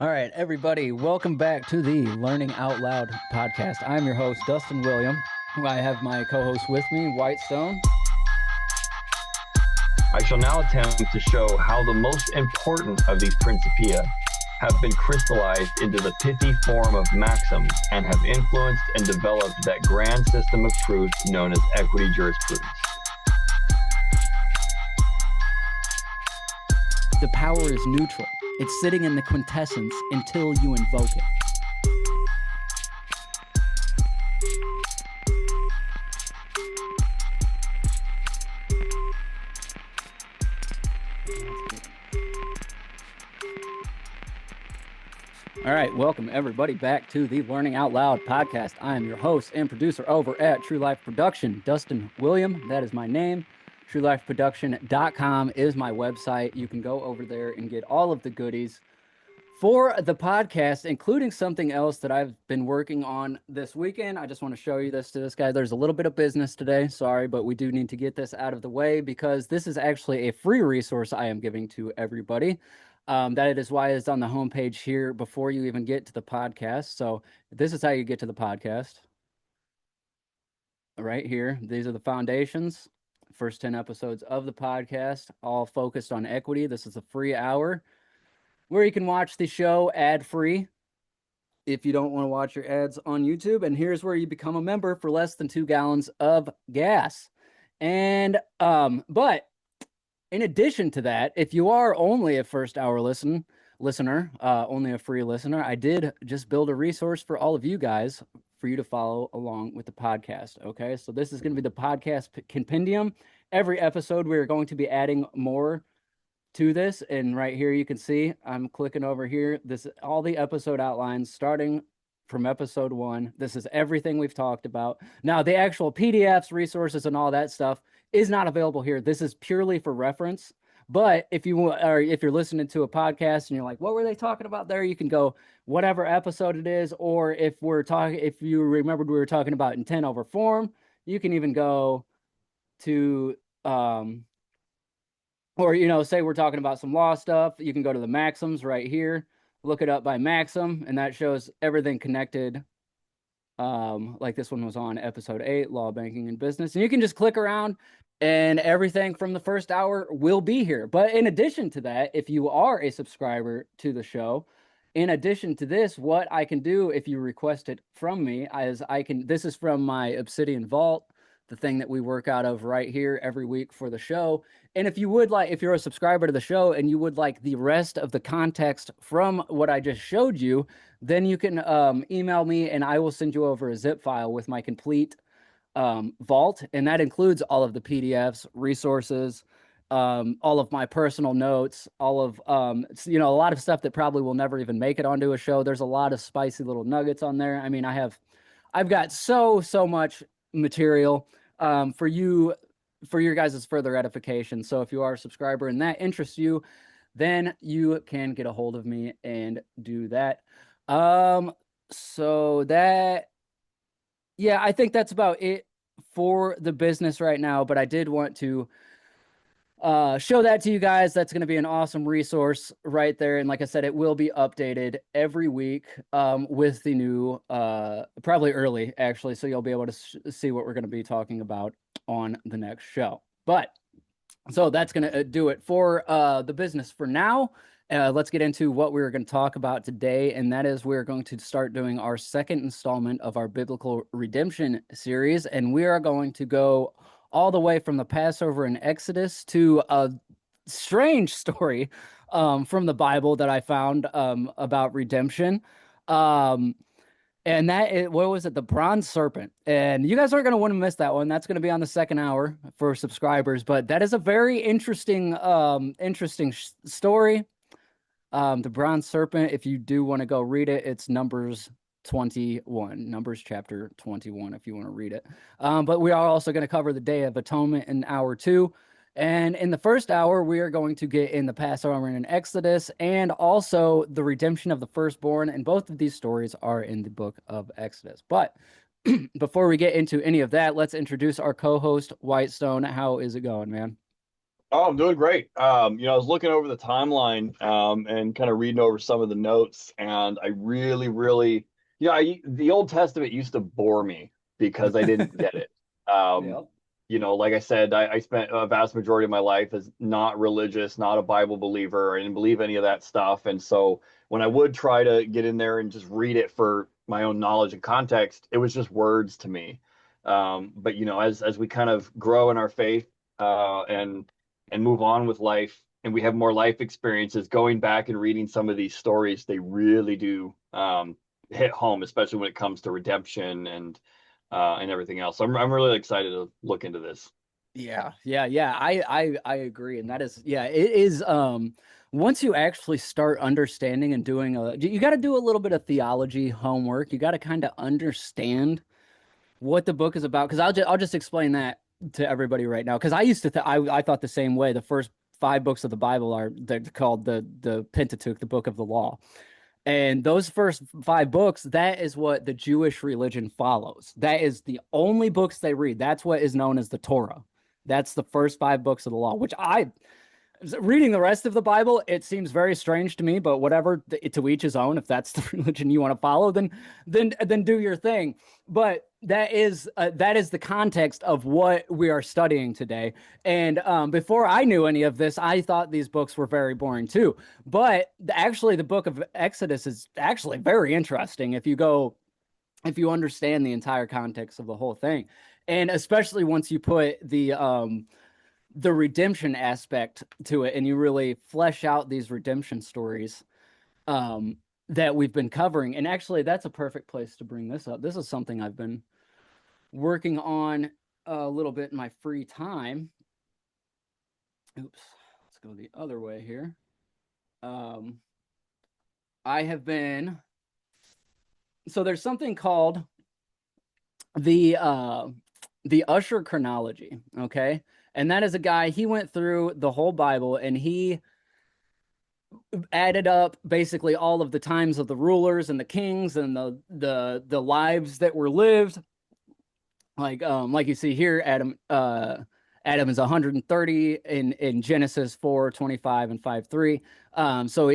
All right, everybody, welcome back to the Learning Out Loud podcast. I'm your host, Dustin William. I have my co-host with me, Whitestone. I shall now attempt to show how the most important of these principia have been crystallized into the pithy form of maxims and have influenced and developed that grand system of truth known as equity jurisprudence. The power is neutral. It's sitting in the quintessence until you invoke it. All right, welcome everybody back to the Learning Out Loud podcast. I am your host and producer over at True Life Production, Dustin William. That is my name. TrueLifeProduction.com is my website. You can go over there and get all of the goodies for the podcast, including something else that I've been working on this weekend. I just want to show you this to this guy. There's a little bit of business today. Sorry, but we do need to get this out of the way because this is actually a free resource I am giving to everybody. That is why it's on the homepage here before you even get to the podcast. So this is how you get to the podcast. Right here. These are the foundations. First 10 episodes of the podcast, all focused on equity. This is a free hour where you can watch the show ad-free if you don't want to watch your ads on YouTube. And here's where you become a member for less than 2 gallons of gas. And but in addition to that, if you are only a first hour listener, only a free listener, I did just build a resource for all of you guys for you to follow along with the podcast. Okay, so this is going to be the podcast compendium. Every episode, we're going to be adding more to this, and right here you can see I'm clicking over here. This all the episode outlines starting from episode 1. This is everything we've talked about. Now, the actual PDFs, resources, and all that stuff is not available here. This is purely for reference. But if you're listening to a podcast and you're like, what were they talking about there? You can go whatever episode it is, or if you remembered we were talking about intent over form, you can even go to or say we're talking about some law stuff, you can go to the maxims right here, look it up by maxim, and that shows everything connected. Like this one was on episode 8, law, banking, and business, and you can just click around and everything from the first hour will be here. But in addition to that, if you are a subscriber to the show, in addition to this, what I can do if you request it from me is this is from my Obsidian Vault, the thing that we work out of right here every week for the show. And if you're a subscriber to the show and you would like the rest of the context from what I just showed you, then you can email me and I will send you over a zip file with my complete vault, and that includes all of the PDFs, resources, all of my personal notes, all of a lot of stuff that probably will never even make it onto a show. There's a lot of spicy little nuggets on there. I mean, I've got so much material for your guys' further edification. So if you are a subscriber and that interests you, then you can get a hold of me and do that. So that, yeah, I think that's about it for the business right now, but I did want to show that to you guys. That's going to be an awesome resource right there. And like I said, it will be updated every week with the new, probably early actually. So you'll be able to see what we're going to be talking about on the next show. But so that's going to do it for the business for now. Let's get into what we're going to talk about today, and that is we're going to start doing our second installment of our biblical redemption series, and we are going to go all the way from the Passover and Exodus to a strange story from the Bible that I found about redemption. And what was it? The bronze serpent. And you guys aren't going to want to miss that one. That's going to be on the second hour for subscribers. But that is a very interesting story. The bronze serpent, if you do want to go read it, it's Numbers 21, Numbers chapter 21, if you want to read it. But we are also going to cover the Day of Atonement in hour 2. And in the first hour, we are going to get in the Passover and Exodus, and also the redemption of the firstborn. And both of these stories are in the book of Exodus. But before we get into any of that, let's introduce our co-host, Whitestone. How is it going, man? Oh, I'm doing great. I was looking over the timeline, and kind of reading over some of the notes, and I really, really, the Old Testament used to bore me because I didn't get it. Um, Yep. like I said, I spent a vast majority of my life as not religious, not a Bible believer. I didn't believe any of that stuff. And so when I would try to get in there and just read it for my own knowledge and context, it was just words to me. But as we kind of grow in our faith, and move on with life, and we have more life experiences, going back and reading some of these stories, they really do hit home, especially when it comes to redemption and everything else. So I'm really excited to look into this. Yeah. I agree. And that is, yeah, it is once you actually start understanding and doing you got to do a little bit of theology homework. You got to kind of understand what the book is about. Because I'll just explain that to everybody right now. Because I used to I thought the same way. The first five books of the Bible they're called the Pentateuch, the book of the law. And those first five books, that is what the Jewish religion follows. That is the only books they read. That's what is known as the Torah. That's the first five books of the law, which reading the rest of the Bible, it seems very strange to me, but whatever, to each his own. If that's the religion you want to follow, then do your thing. But that is the context of what we are studying today. And before I knew any of this, I thought these books were very boring too. But actually, the book of Exodus is actually very interesting if you understand the entire context of the whole thing, and especially once you put the redemption aspect to it and you really flesh out these redemption stories that we've been covering. And actually, that's a perfect place to bring this up. This is something I've been working on a little bit in my free time. Oops, let's go the other way here. Um, I have been so there's something called the uh the Usher chronology, okay? And that is a guy, he went through the whole Bible and he added up basically all of the times of the rulers and the kings and the lives that were lived. Like you see here, Adam is 130 in Genesis 4:25 and 5:3. So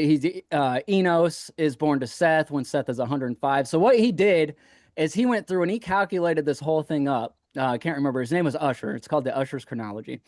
Enos is born to Seth when Seth is 105. So what he did is he went through and he calculated this whole thing up. I can't remember, his name was Usher. It's called the Usher's chronology,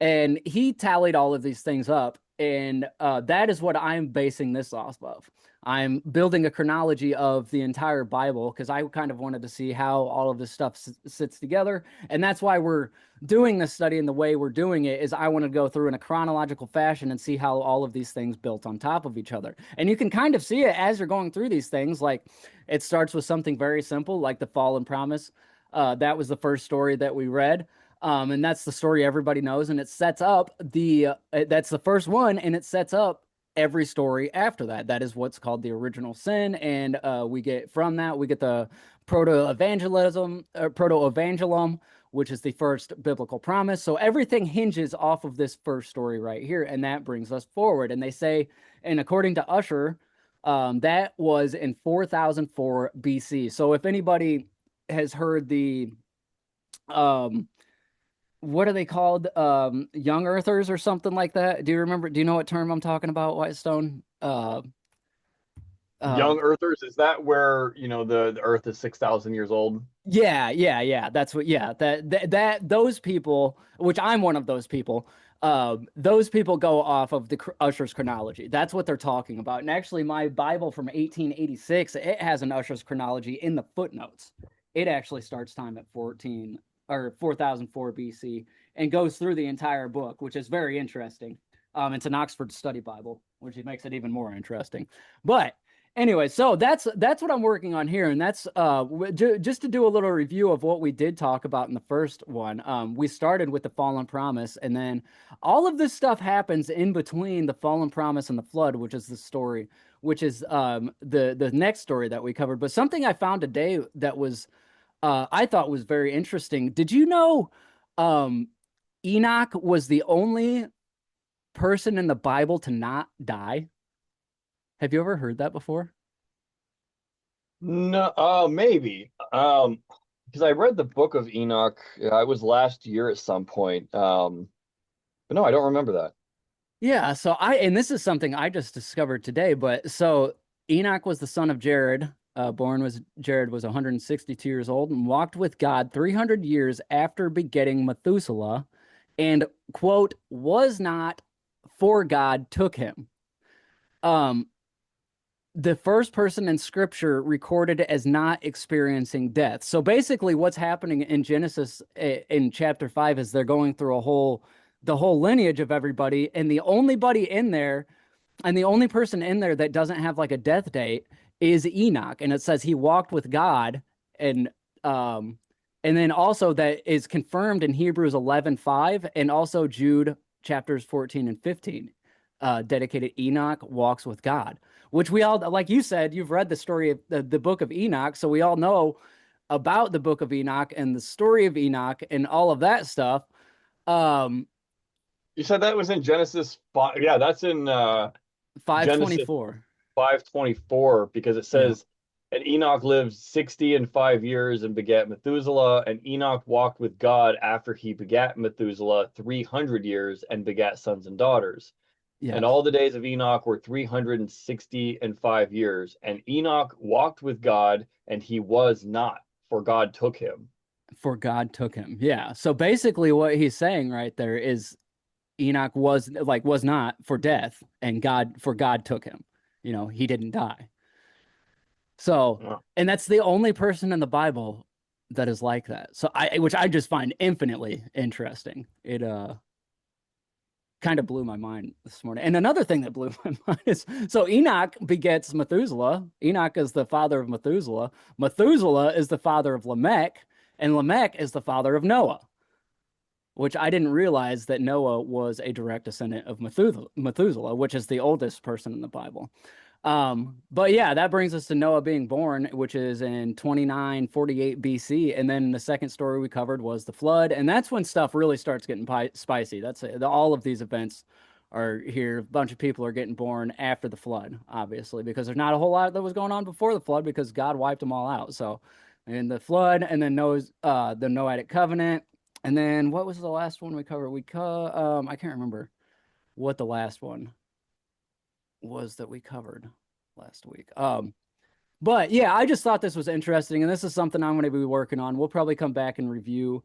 and he tallied all of these things up, and that is what I'm basing this off of. I'm building a chronology of the entire Bible because I kind of wanted to see how all of this stuff sits together, and that's why we're doing this study. And the way we're doing it is I want to go through in a chronological fashion and see how all of these things built on top of each other. And you can kind of see it as you're going through these things. Like, it starts with something very simple, like the fall and promise. That was the first story that we read. And that's the story everybody knows, and it sets up that's the first one, and it sets up every story after that. That is what's called the original sin, and we get from that we get the proto-evangelum, which is the first biblical promise. So everything hinges off of this first story right here, and that brings us forward. And they say, and according to Usher, that was in 4004 BC. So if anybody has heard the um what are they called? Young Earthers or something like that. Do you remember? Do you know what term I'm talking about, Whitestone? Uh, Young Earthers, is that where the Earth is 6,000 years old? yeah. That's what. Yeah, that those people, which I'm one of those people. Those people go off of the Usher's chronology. That's what they're talking about. And actually, my Bible from 1886, it has an Usher's chronology in the footnotes. It actually starts time at 4004 BC and goes through the entire book, which is very interesting. It's an Oxford Study Bible, which makes it even more interesting. But anyway, so that's what I'm working on here, and that's just to do a little review of what we did talk about in the first one. We started with the fallen promise, and then all of this stuff happens in between the fallen promise and the flood, which is the story, which is the next story that we covered. But something I found today that was I thought was very interesting. Did you know um, Enoch was the only person in the Bible to not die? Have you ever heard that before? No, maybe. Because I read the book of Enoch. I was last year at some point. But no, I don't remember that. Yeah, and this is something I just discovered today, but so Enoch was the son of Jared. Jared was 162 years old and walked with God 300 years after begetting Methuselah, and quote, was not, for God took him. Um, the first person in scripture recorded as not experiencing death. So basically what's happening in Genesis in chapter 5 is they're going through the whole lineage of everybody, and the only person in there that doesn't have like a death date is Enoch, and it says he walked with God, and um and then also that is confirmed in Hebrews 11:5, and also Jude chapters 14 and 15, dedicated Enoch walks with God, which we all, like you said, you've read the story of the book of Enoch, so we all know about the book of Enoch and the story of Enoch and all of that stuff. um You said that was in Genesis 5. Yeah, that's in Genesis 5:24. 5:24 because it Yeah. says, and Enoch lived 60 and 5 years and begat Methuselah, and Enoch walked with God after he begat Methuselah 300 years and begat sons and daughters. And Yes. all the days of Enoch were 365 years. And Enoch walked with God, and he was not, for God took him. For God took him. Yeah. So basically what he's saying right there is Enoch was not for death, and God took him. He didn't die. So, Wow. and that's the only person in the Bible that is like that. So which I just find infinitely interesting. It kind of blew my mind this morning. And another thing that blew my mind is, so Enoch begets Methuselah. Enoch is the father of Methuselah. Methuselah is the father of Lamech, and Lamech is the father of Noah, which I didn't realize that Noah was a direct descendant of Methuselah, which is the oldest person in the Bible. But yeah, that brings us to Noah being born, which is in 2948 BC. And then the second story we covered was the flood. And that's when stuff really starts getting spicy. All of these events are here. A bunch of people are getting born after the flood, obviously, because there's not a whole lot that was going on before the flood because God wiped them all out. So, and the flood, and then the Noahic covenant. And then what was the last one we covered? I can't remember what the last one was that we covered last week. But yeah, I just thought this was interesting, and this is something I'm going to be working on. We'll probably come back and review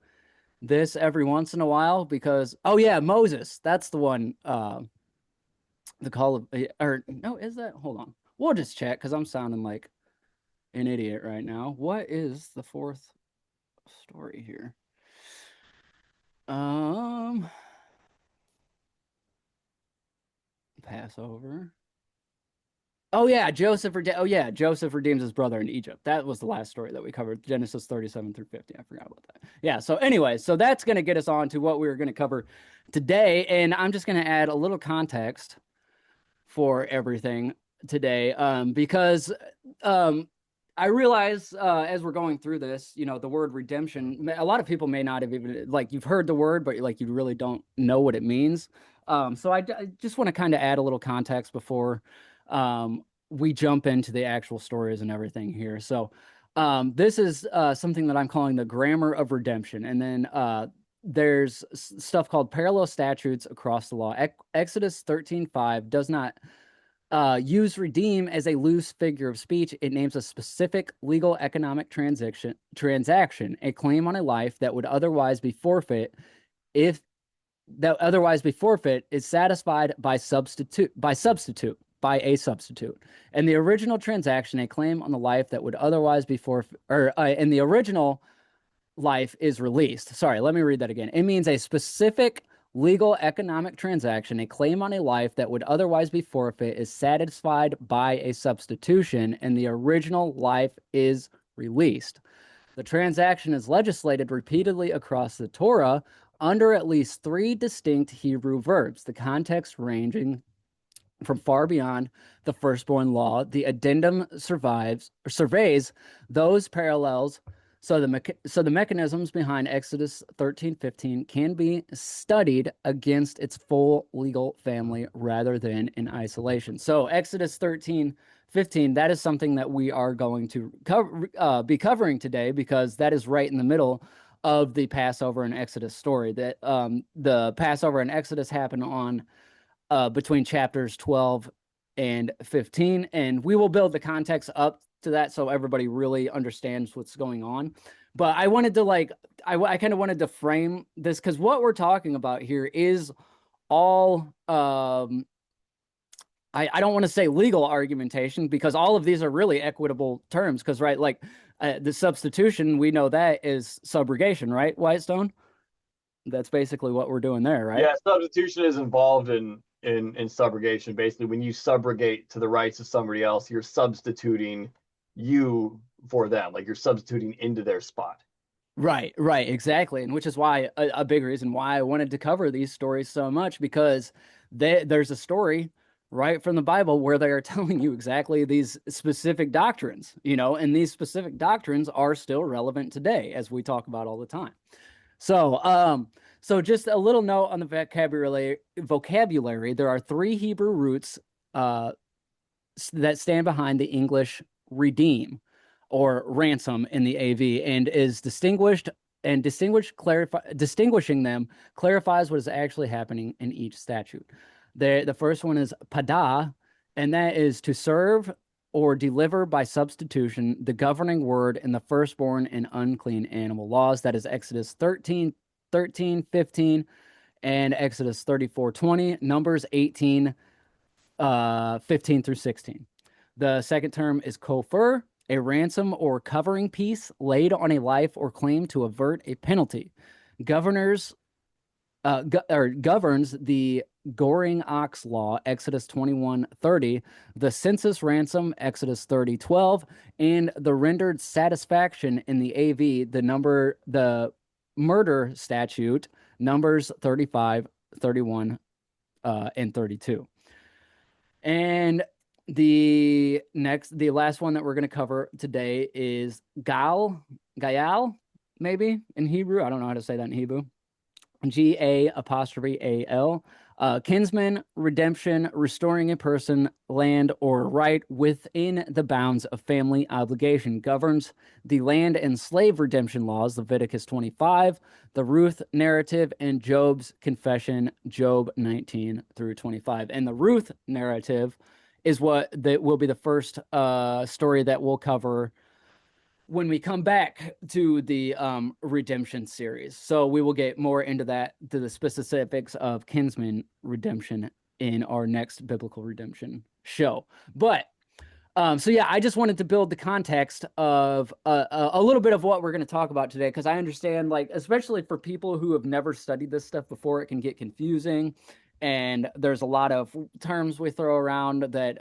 this every once in a while because, oh yeah, Moses, that's the one. The call of, or no, is that? Hold on, we'll just check because I'm sounding like an idiot right now. What is the fourth story here? Passover. Oh yeah, Joseph redeems his brother in Egypt. That was the last story that we covered, Genesis 37 through 50. I forgot about that. Yeah, so anyway, so that's going to get us on to what we were going to cover today, and I'm just going to add a little context for everything today, because I realize as we're going through this, the word redemption, a lot of people may not have even, like, you've heard the word, but like you really don't know what it means. So I just want to kind of add a little context before we jump into the actual stories and everything here. So this is something that I'm calling the grammar of redemption. And then there's stuff called parallel statutes across the law. Exodus 13:5 does not use redeem as a loose figure of speech. It names a specific legal economic transaction, a claim on a life that would otherwise be forfeit if that otherwise be forfeit is satisfied by a substitute. And the original transaction, a claim on the life that would otherwise be forfeit, or in the original life is released. Sorry, let me read that again. It means a specific legal economic transaction, a claim on a life that would otherwise be forfeit is satisfied by a substitution, and the original life is released. The transaction is legislated repeatedly across the Torah under at least three distinct Hebrew verbs, the context ranging from far beyond the firstborn law. The addendum surveys those parallels, so the mechanisms behind Exodus 13:15 can be studied against its full legal family rather than in isolation. So Exodus 13:15, that is something that we are going to be covering today because that is right in the middle of the Passover and Exodus story. That the Passover and Exodus happen on between chapters 12 and 15, and we will build the context up to that so everybody really understands what's going on. But I wanted to I kind of wanted to frame this because what we're talking about here is all I don't want to say legal argumentation, because all of these are really equitable terms, because right, like the substitution, we know that is subrogation, right, Whitestone? That's basically what we're doing there, right? Yeah, substitution is involved in subrogation. Basically, when you subrogate to the rights of somebody else, you're substituting you for them, like you're substituting into their spot. Right, exactly. And which is why a big reason why I wanted to cover these stories so much, because there's a story right from the Bible where they are telling you exactly these specific doctrines, and these specific doctrines are still relevant today, as we talk about all the time. So just a little note on the vocabulary. There are 3 Hebrew roots that stand behind the English redeem or ransom in the AV, and is distinguishing them clarifies what is actually happening in each statute. The first one is pada, and that is to serve or deliver by substitution the governing word in the firstborn and unclean animal laws. That is Exodus 13:15, and Exodus 34:20, Numbers 18:15 through 16. The second term is kofar, a ransom or covering piece laid on a life or claim to avert a penalty. Governs the goring ox law, Exodus 21:30, the census ransom, Exodus 30:12, and the rendered satisfaction in the AV, the murder statute, Numbers 35:31 and 32. And the last one that we're going to cover today is Gayal, maybe in Hebrew. I don't know how to say that in Hebrew. G-A''A''L. Kinsman, redemption, restoring a person, land, or right within the bounds of family obligation. Governs the land and slave redemption laws, Leviticus 25, the Ruth narrative, and Job's confession, Job 19 through 25. And the Ruth narrative is that will be the first story that we'll cover when we come back to the redemption series. So we will get more into the specifics of kinsman redemption in our next biblical redemption show. But so yeah, I just wanted to build the context of a little bit of what we're going to talk about today, because I understand, especially for people who have never studied this stuff before, it can get confusing. And there's a lot of terms we throw around that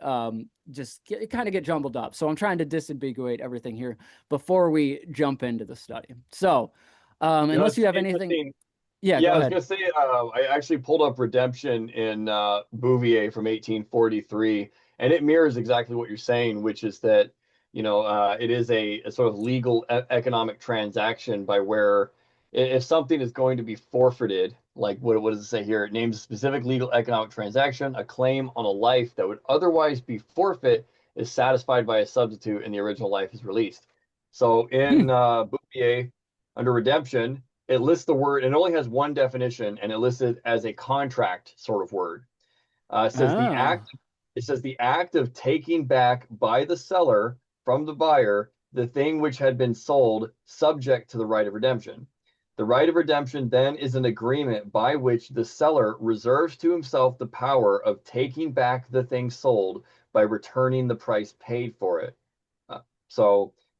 just kind of get jumbled up. So I'm trying to disambiguate everything here before we jump into the study. So unless you have anything. Yeah, I was going to say, I actually pulled up Redemption in Bouvier from 1843, and it mirrors exactly what you're saying, which is that, it is a sort of legal economic transaction by where if something is going to be forfeited, like what does it say here? It names a specific legal economic transaction. A claim on a life that would otherwise be forfeit is satisfied by a substitute, and the original life is released. So in Bouvier, under redemption, it lists the word, and it only has one definition, and it lists it as a contract sort of word. It says the act of taking back by the seller from the buyer the thing which had been sold, subject to the right of redemption. The right of redemption then is an agreement by which the seller reserves to himself the power of taking back the thing sold by returning the price paid for it.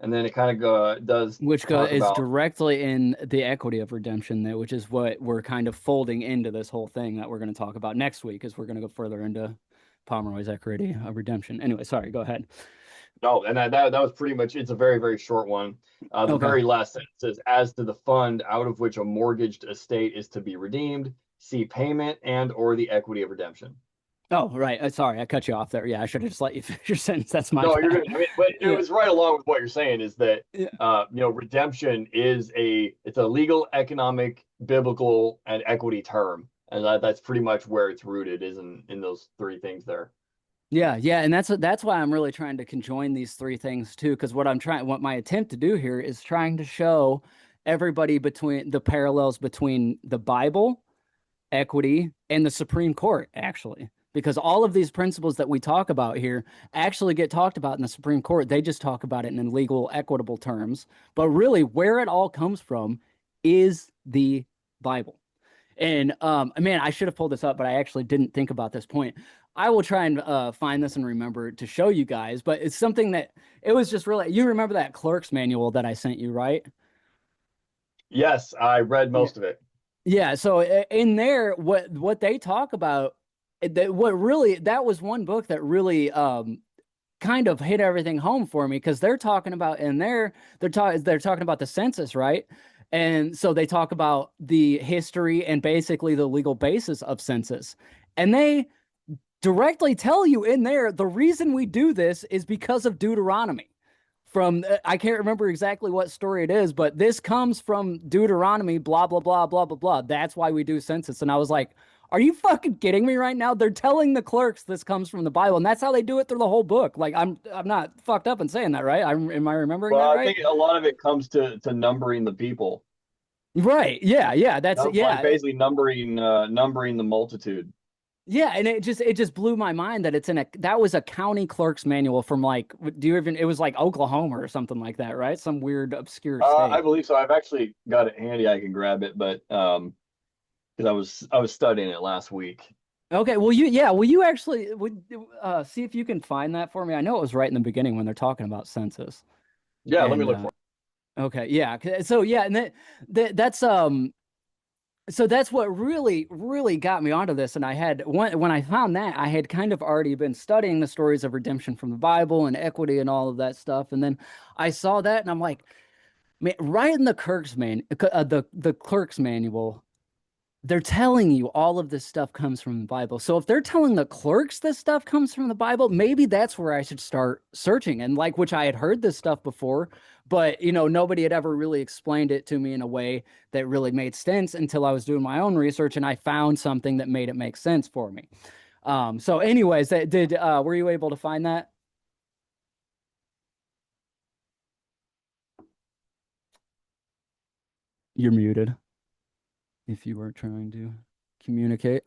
And then it kind of does, which is directly in the equity of redemption there, which is what we're kind of folding into this whole thing that we're going to talk about next week, as we're going to go further into Pomeroy's equity of redemption. Anyway, sorry, go ahead. No, and that was pretty much, it's a very, very short one. The very last sentence says, as to the fund out of which a mortgaged estate is to be redeemed, see payment and or the equity of redemption. Oh, right. Sorry, I cut you off there. Yeah, I should have just let you finish your sentence. That's my bad. You're good. But it was right along with what you're saying, is that redemption is it's a legal, economic, biblical, and equity term, and that's pretty much where it's rooted, is in those 3 things there. Yeah, and that's why I'm really trying to conjoin these 3 things too, because what my attempt to do here is trying to show everybody between the parallels between the Bible, equity, and the Supreme Court, actually. Because all of these principles that we talk about here actually get talked about in the Supreme Court. They just talk about it in legal, equitable terms. But really, where it all comes from is the Bible. And man, I should have pulled this up, but I actually didn't think about this point. I will try and find this and remember to show you guys. But it's something that it was just really. You remember that clerk's manual that I sent you, right? Yes, I read most of it. Yeah. So in there, what they talk about, what really that was one book that really kind of hit everything home for me, because they're talking about in there they're talking about the census, right? And so they talk about the history and basically the legal basis of census. And they directly tell you in there the reason we do this is because of Deuteronomy. From I can't remember exactly what story it is, but this comes from Deuteronomy, blah blah blah blah blah blah. That's why we do census. And I was like, are you fucking kidding me right now? They're telling the clerks this comes from the Bible, and that's how they do it through the whole book. Like I'm not fucked up in saying that, right? Am I remembering Well, that I right? think a lot of it comes to numbering the people. Right. Yeah. Yeah. That's Like yeah. basically numbering the multitude. Yeah, and it just blew my mind that that was a county clerk's manual from like it was like Oklahoma or something like that, right? Some weird obscure I state. believe so. I've actually got it handy. I can grab it, but because I was studying it last week. Okay, will you actually would see if you can find that for me? I know it was right in the beginning when they're talking about census. Yeah, let me And look for it. okay, yeah. So yeah, and that's so that's what really got me onto this. And I had when I found that, I had kind of already been studying the stories of redemption from the Bible and equity and all of that stuff. And then I saw that and I'm like, man, right in the the clerk's manual, they're telling you all of this stuff comes from the Bible. So if they're telling the clerks this stuff comes from the Bible, maybe that's where I should start searching. And like, which I had heard this stuff before, but nobody had ever really explained it to me in a way that really made sense until I was doing my own research and I found something that made it make sense for me. So anyways, were you able to find that? You're muted if you were trying to communicate.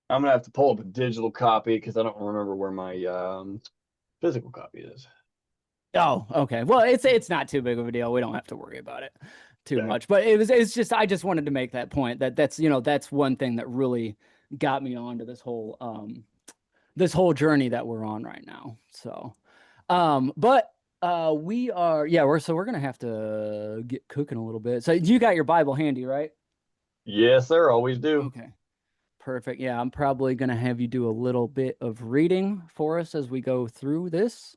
I'm gonna have to pull up a digital copy because I don't remember where my physical copy is. Oh, okay. Well, it's not too big of a deal. We don't have to worry about it too Okay. much. But it's just I just wanted to make that point that's one thing that really got me onto this whole journey that we're on right now. So but we're gonna have to get cooking a little bit. So you got your Bible handy, right? Yes, sir. Always do. Okay. Perfect. Yeah, I'm probably gonna have you do a little bit of reading for us as we go through this.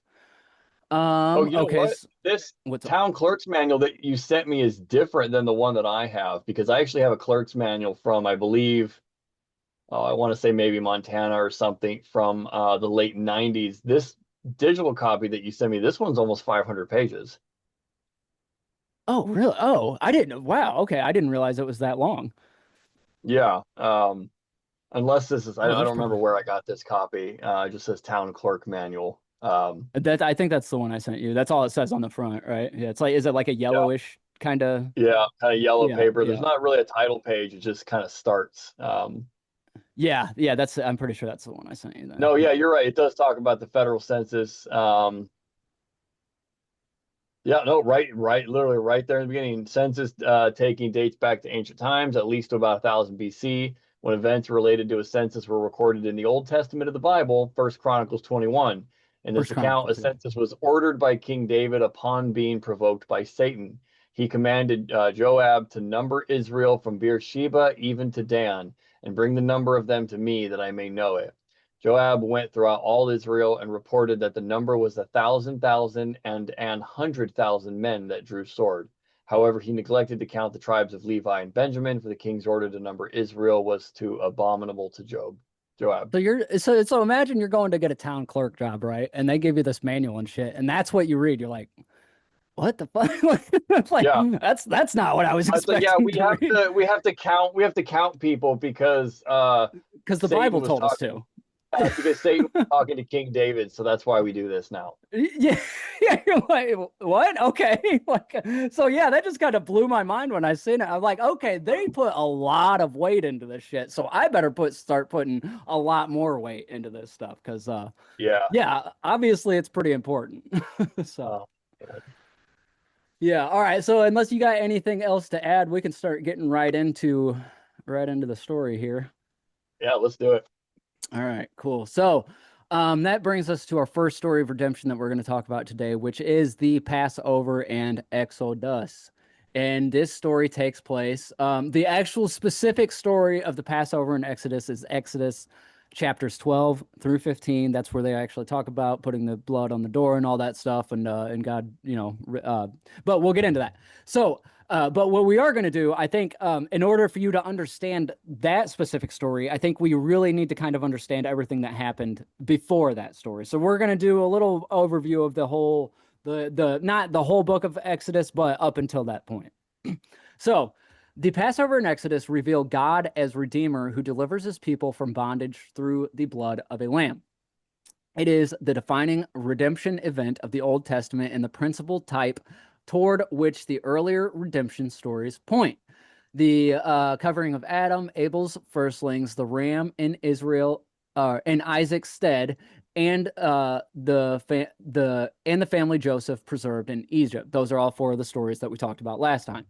Oh, you know Okay. what? This What's up? town clerk's manual that you sent me is different than the one that I have because I actually have a clerk's manual from, I believe, I want to say maybe Montana or something from the late 90s. This digital copy that you sent me, this one's almost 500 pages. Oh, really? Oh, I didn't. Wow. Okay, I didn't realize it was that long. Yeah. Unless this is, I Oh, there's don't remember probably where I got this copy. It just says town clerk manual. that. I think that's the one I sent you. That's all it says on the front, right? Yeah. It's like, is it like a Yeah. yellowish kind of? Yeah. Kind of yellow Yeah. paper. There's Yeah. not really a title page. It just kind of starts. Yeah. Yeah. I'm pretty sure that's the one I sent you then. No, yeah, Yeah. you're right. It does talk about the federal census. Yeah, no, right, literally right there in the beginning. Census taking dates back to ancient times, at least to about 1000 BC, when events related to a census were recorded in the Old Testament of the Bible, First Chronicles 21. In this First account, a Chronicles. Yeah. census was ordered by King David upon being provoked by Satan. He commanded Joab to number Israel from Beersheba even to Dan, and bring the number of them to me that I may know it. Joab went throughout all Israel and reported that the number was 1,000 and 100,000 men that drew sword. However, he neglected to count the tribes of Levi and Benjamin, for the king's order to number Israel was too abominable to Joab. So imagine you're going to get a town clerk job, right? And they give you this manual and shit, and that's what you read. You're like, what the fuck? Like Yeah, that's not what I was I was like, yeah, expecting to read. we have to count people because because the Satan Bible was told us talking. to. Because Satan was talking to King David, so that's why we do this now. Yeah, yeah, you're like, what? Okay. Like, so yeah, that just kind of blew my mind when I seen it. I'm like, okay, they put a lot of weight into this shit, so I better start putting a lot more weight into this stuff because Yeah. yeah, obviously it's pretty important. So Oh, yeah. yeah, all right. So unless you got anything else to add, we can start getting right into the story here. Yeah, let's do it. All right, cool. So that brings us to our first story of redemption that we're going to talk about today, which is the Passover and Exodus. And this story takes place. The actual specific story of the Passover and Exodus is Exodus chapters 12 through 15. That's where they actually talk about putting the blood on the door and all that stuff, and God, but we'll get into that. So but what we are going to do, I think, in order for you to understand that specific story, I think we really need to kind of understand everything that happened before that story. So we're going to do a little overview of the whole, the not the whole book of Exodus, but up until that point. So the Passover and Exodus reveal God as Redeemer who delivers his people from bondage through the blood of a lamb. It is the defining redemption event of the Old Testament and the principal type toward which the earlier redemption stories point. The covering of Adam, Abel's firstlings, the ram in Israel, in Isaac's stead, and the family Joseph preserved in Egypt. Those are all four of the stories that we talked about last time.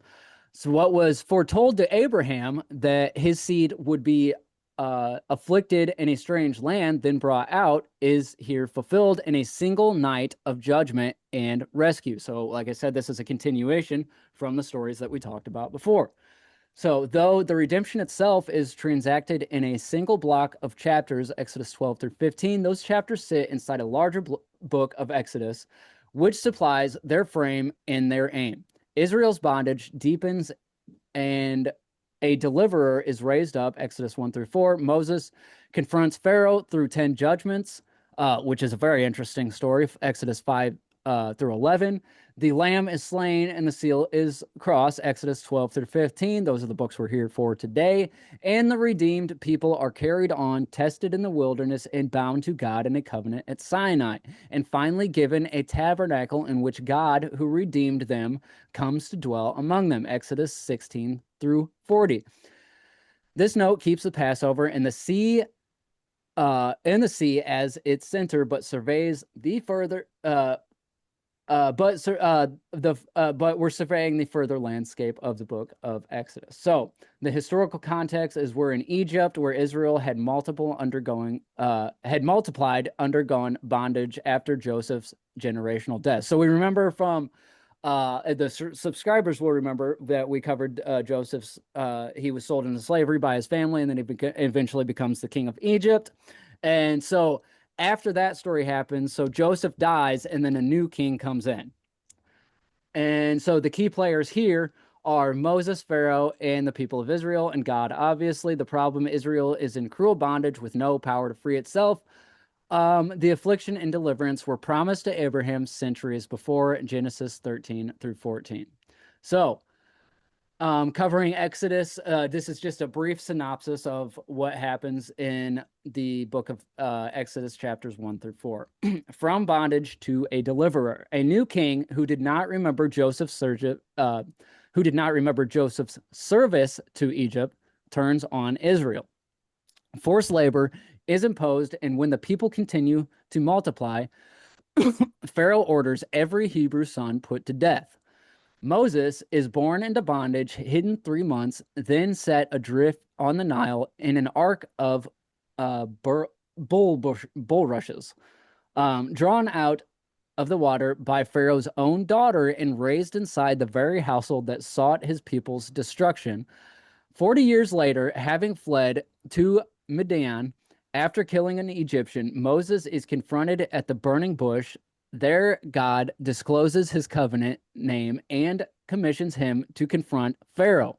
So what was foretold to Abraham that his seed would be afflicted in a strange land, then brought out, is here fulfilled in a single night of judgment and rescue. So, like I said, this is a continuation from the stories that we talked about before. So, though the redemption itself is transacted in a single block of chapters, Exodus 12 through 15, those chapters sit inside a larger book of Exodus, which supplies their frame and their aim. Israel's bondage deepens and a deliverer is raised up, Exodus 1 through 4. Moses confronts Pharaoh through 10 judgments, which is a very interesting story, Exodus 5 through 11. The lamb is slain and the seal is crossed, Exodus 12 through 15. Those are the books we're here for today. And the redeemed people are carried on, tested in the wilderness, and bound to God in a covenant at Sinai. And finally given a tabernacle in which God, who redeemed them, comes to dwell among them, Exodus 16 through 40. This note keeps the Passover in the sea as its center, but surveys the further but we're surveying the further landscape of the book of Exodus. So the historical context is we're in Egypt, where Israel had multiplied, undergone bondage after Joseph's generational death. So we remember from the subscribers will remember that we covered Joseph's. He was sold into slavery by his family, and then he eventually becomes the king of Egypt. And so after that story happens, so Joseph dies, and then a new king comes in. And so the key players here are Moses, Pharaoh, and the people of Israel, and God. Obviously, the problem: Israel is in cruel bondage with no power to free itself. The affliction and deliverance were promised to Abraham centuries before, Genesis 13 through 14. So, covering Exodus, this is just a brief synopsis of what happens in the book of Exodus, chapters 1 through 4. From bondage to a deliverer, a new king who did not remember Joseph's service to Egypt turns on Israel. Forced labor is imposed, and when the people continue to multiply, Pharaoh orders every Hebrew son put to death. Moses is born into bondage, hidden 3 months, then set adrift on the Nile in an ark of bulrushes, drawn out of the water by Pharaoh's own daughter and raised inside the very household that sought his people's destruction. 40 years later, having fled to Midian after killing an Egyptian, Moses is confronted at the burning bush. There, God discloses his covenant name and commissions him to confront Pharaoh.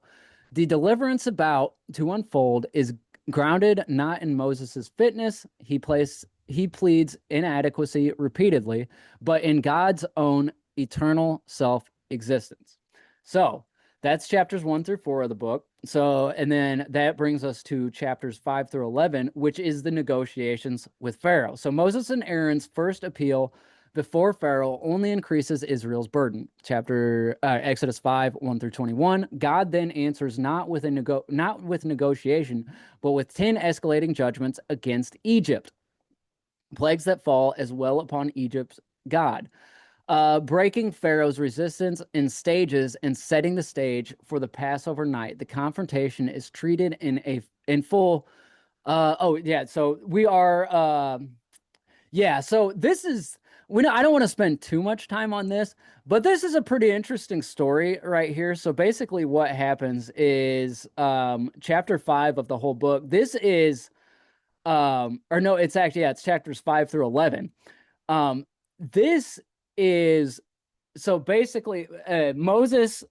The deliverance about to unfold is grounded not in Moses' fitness, he pleads inadequacy repeatedly, but in God's own eternal self-existence. So, That's chapters 1 through 4 of the book. So, and then that brings us to chapters 5 through 11, which is the negotiations with Pharaoh. So Moses and Aaron's first appeal before Pharaoh only increases Israel's burden. Exodus 5, 1 through 21. God then answers not with negotiation, but with 10 escalating judgments against Egypt. Plagues that fall as well upon Egypt's God. Breaking Pharaoh's resistance in stages and setting the stage for the Passover night. The confrontation is treated in full. So we are. So this is. I don't want to spend too much time on this, but this is a pretty interesting story right here. So basically, what happens is chapter 5 of the whole book. This is, it's chapters 5 through 11. This is so basically Moses.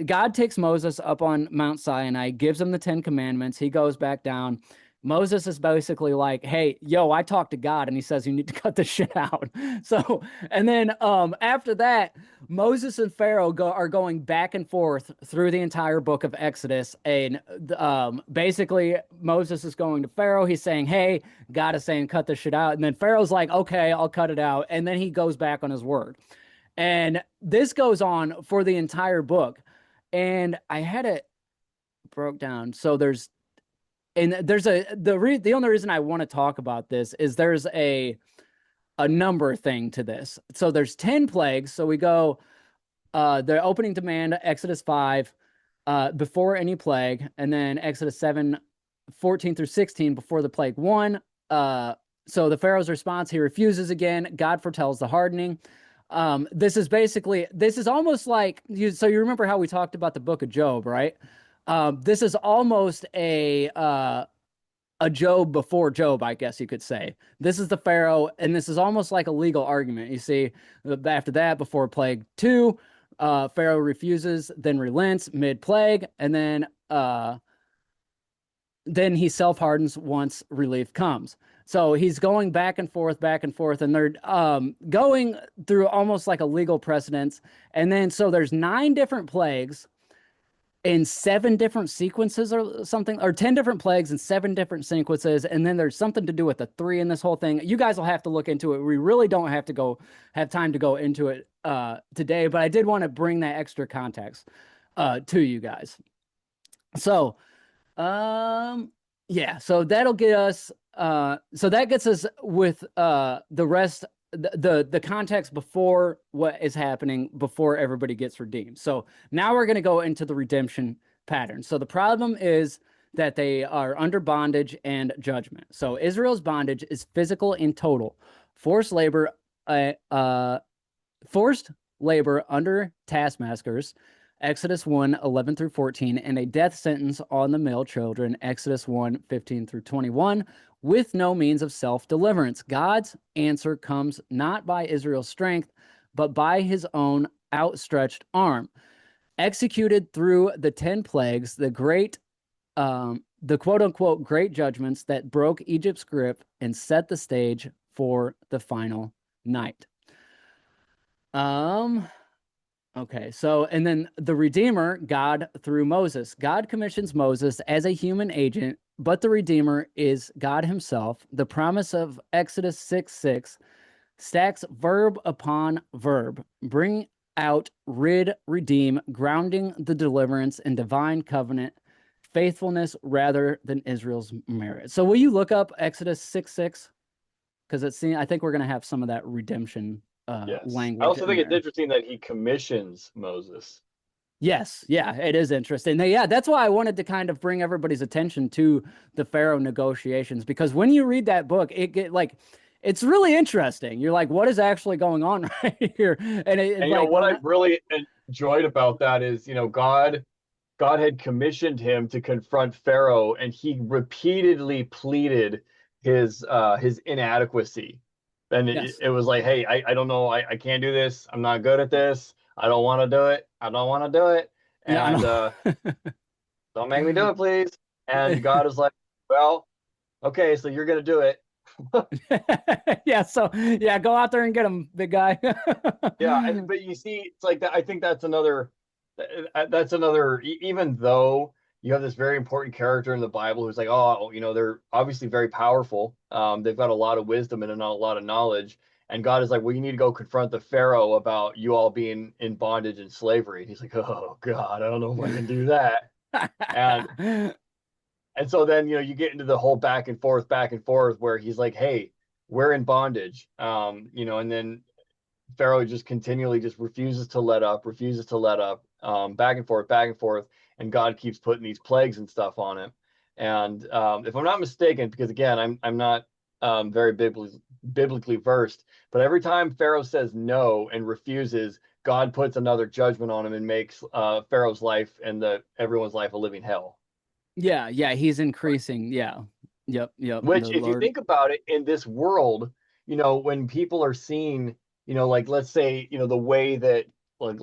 God takes Moses up on Mount Sinai, gives him the 10 commandments. He goes back down. Moses is basically like, hey, yo, I talked to God, and he says you need to cut this shit out. So, and then after that, Moses and Pharaoh are going back and forth through the entire book of Exodus. And basically, Moses is going to Pharaoh. He's saying, hey, God is saying, cut this shit out. And then Pharaoh's like, okay, I'll cut it out. And then he goes back on his word. And this goes on for the entire book. And I had it broke down. So the only reason I want to talk about this is there's a number thing to this. So there's 10 plagues. So we go, the opening demand, Exodus 5, before any plague, and then Exodus 7, 14 through 16, before the plague 1. So the Pharaoh's response, he refuses again. God foretells the hardening. This is almost like, you remember how we talked about the book of Job, right? This is almost a Job before Job, I guess you could say. This is the Pharaoh, and this is almost like a legal argument. You see, after that, before plague 2, Pharaoh refuses, then relents mid-plague, and then he self-hardens once relief comes. So he's going back and forth, and they're going through almost like a legal precedence. And then, so there's 9 different plagues in 7 different sequences or something, or 10 different plagues in 7 different sequences. And then there's something to do with the 3 in this whole thing. You guys will have to look into it. We really don't have time to go into it today, but I did want to bring that extra context to you guys. So, so that'll get us, so that gets us with the rest, the context before what is happening before everybody gets redeemed. So now we're going to go into the redemption pattern. So the problem is that they are under bondage and judgment. So Israel's bondage is physical in total. Forced labor under taskmasters, Exodus 1, 11 through 14, and a death sentence on the male children, Exodus 1, 15 through 21, with no means of self-deliverance. God's answer comes not by Israel's strength, but by his own outstretched arm. Executed through the 10 plagues, the quote-unquote great judgments that broke Egypt's grip and set the stage for the final night. Okay, so, and then the Redeemer, God through Moses. God commissions Moses as a human agent, but the Redeemer is God himself. The promise of Exodus 6:6 stacks verb upon verb. Bring out, rid, redeem, grounding the deliverance in divine covenant, faithfulness rather than Israel's merit. So will you look up Exodus 6:6? Because I think we're going to have some of that redemption language. I also think it's interesting that he commissions Moses. Yes, yeah, it is interesting. Yeah, that's why I wanted to kind of bring everybody's attention to the Pharaoh negotiations, because when you read that book, it's really interesting. You're like, what is actually going on right here? And what I really enjoyed about that is, God had commissioned him to confront Pharaoh, and he repeatedly pleaded his inadequacy. And it was like, hey, I don't know. I can't do this. I'm not good at this. I don't want to do it. I don't want to do it. And don't make me do it, please. And God is like, well, okay, so you're going to do it. Go out there and get him, big guy. But you see, it's like that. I think that's another That's another, even though you have this very important character in the Bible who's like, oh, they're obviously very powerful. They've got a lot of wisdom and a lot of knowledge. And God is like, well, you need to go confront the Pharaoh about you all being in bondage and slavery. And he's like, oh God, I don't know if I can do that. And so then, you get into the whole back and forth where he's like, hey, we're in bondage. And then Pharaoh just continually just refuses to let up, back and forth, and God keeps putting these plagues and stuff on him. And if I'm not mistaken, because again, I'm not very biblically versed, but every time Pharaoh says no and refuses, God puts another judgment on him and makes Pharaoh's life and everyone's life a living hell. Yeah, he's increasing. Yeah. Yep. Which, if you think about it, in this world, when people are seeing, like, let's say, the way that, like,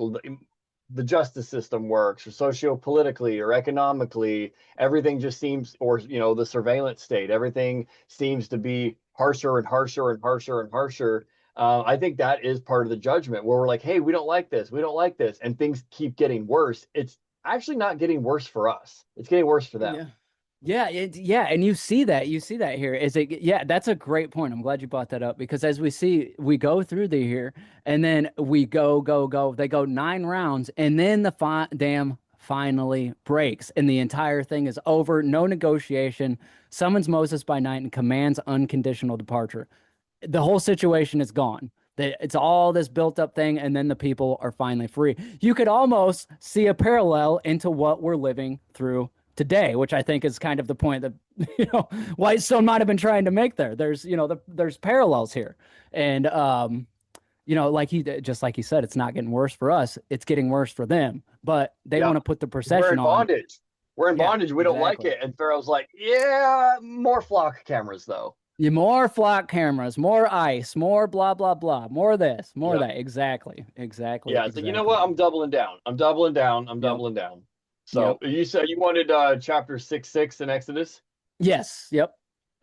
the justice system works, or socio-politically or economically, everything just seems, or, the surveillance state, everything seems to be harsher and harsher and harsher and harsher. I think that is part of the judgment, where we're like, hey, we don't like this, and things keep getting worse. It's actually not getting worse for us. It's getting worse for them. Yeah, and you see that here. Yeah, that's a great point. I'm glad you brought that up, because as we go through here, and then we go. They go 9 rounds, and then the dam finally breaks, and the entire thing is over. No negotiation. Summons Moses by night and commands unconditional departure. The whole situation is gone. It's all this built up thing, and then the people are finally free. You could almost see a parallel into what we're living through today, which I think is kind of the point that Whitestone might have been trying to make there. There's there's parallels here, and like he said, it's not getting worse for us, it's getting worse for them, but they want to put the procession we're in bondage. We're in bondage. We don't like it. And Pharaoh's like, yeah, more flock cameras though. More flock cameras, more ice, more blah blah blah, more this, more that. Exactly. Yeah, it's like, you know what? I'm doubling down. So you said you wanted chapter 6:6 in Exodus? Yes. Yep.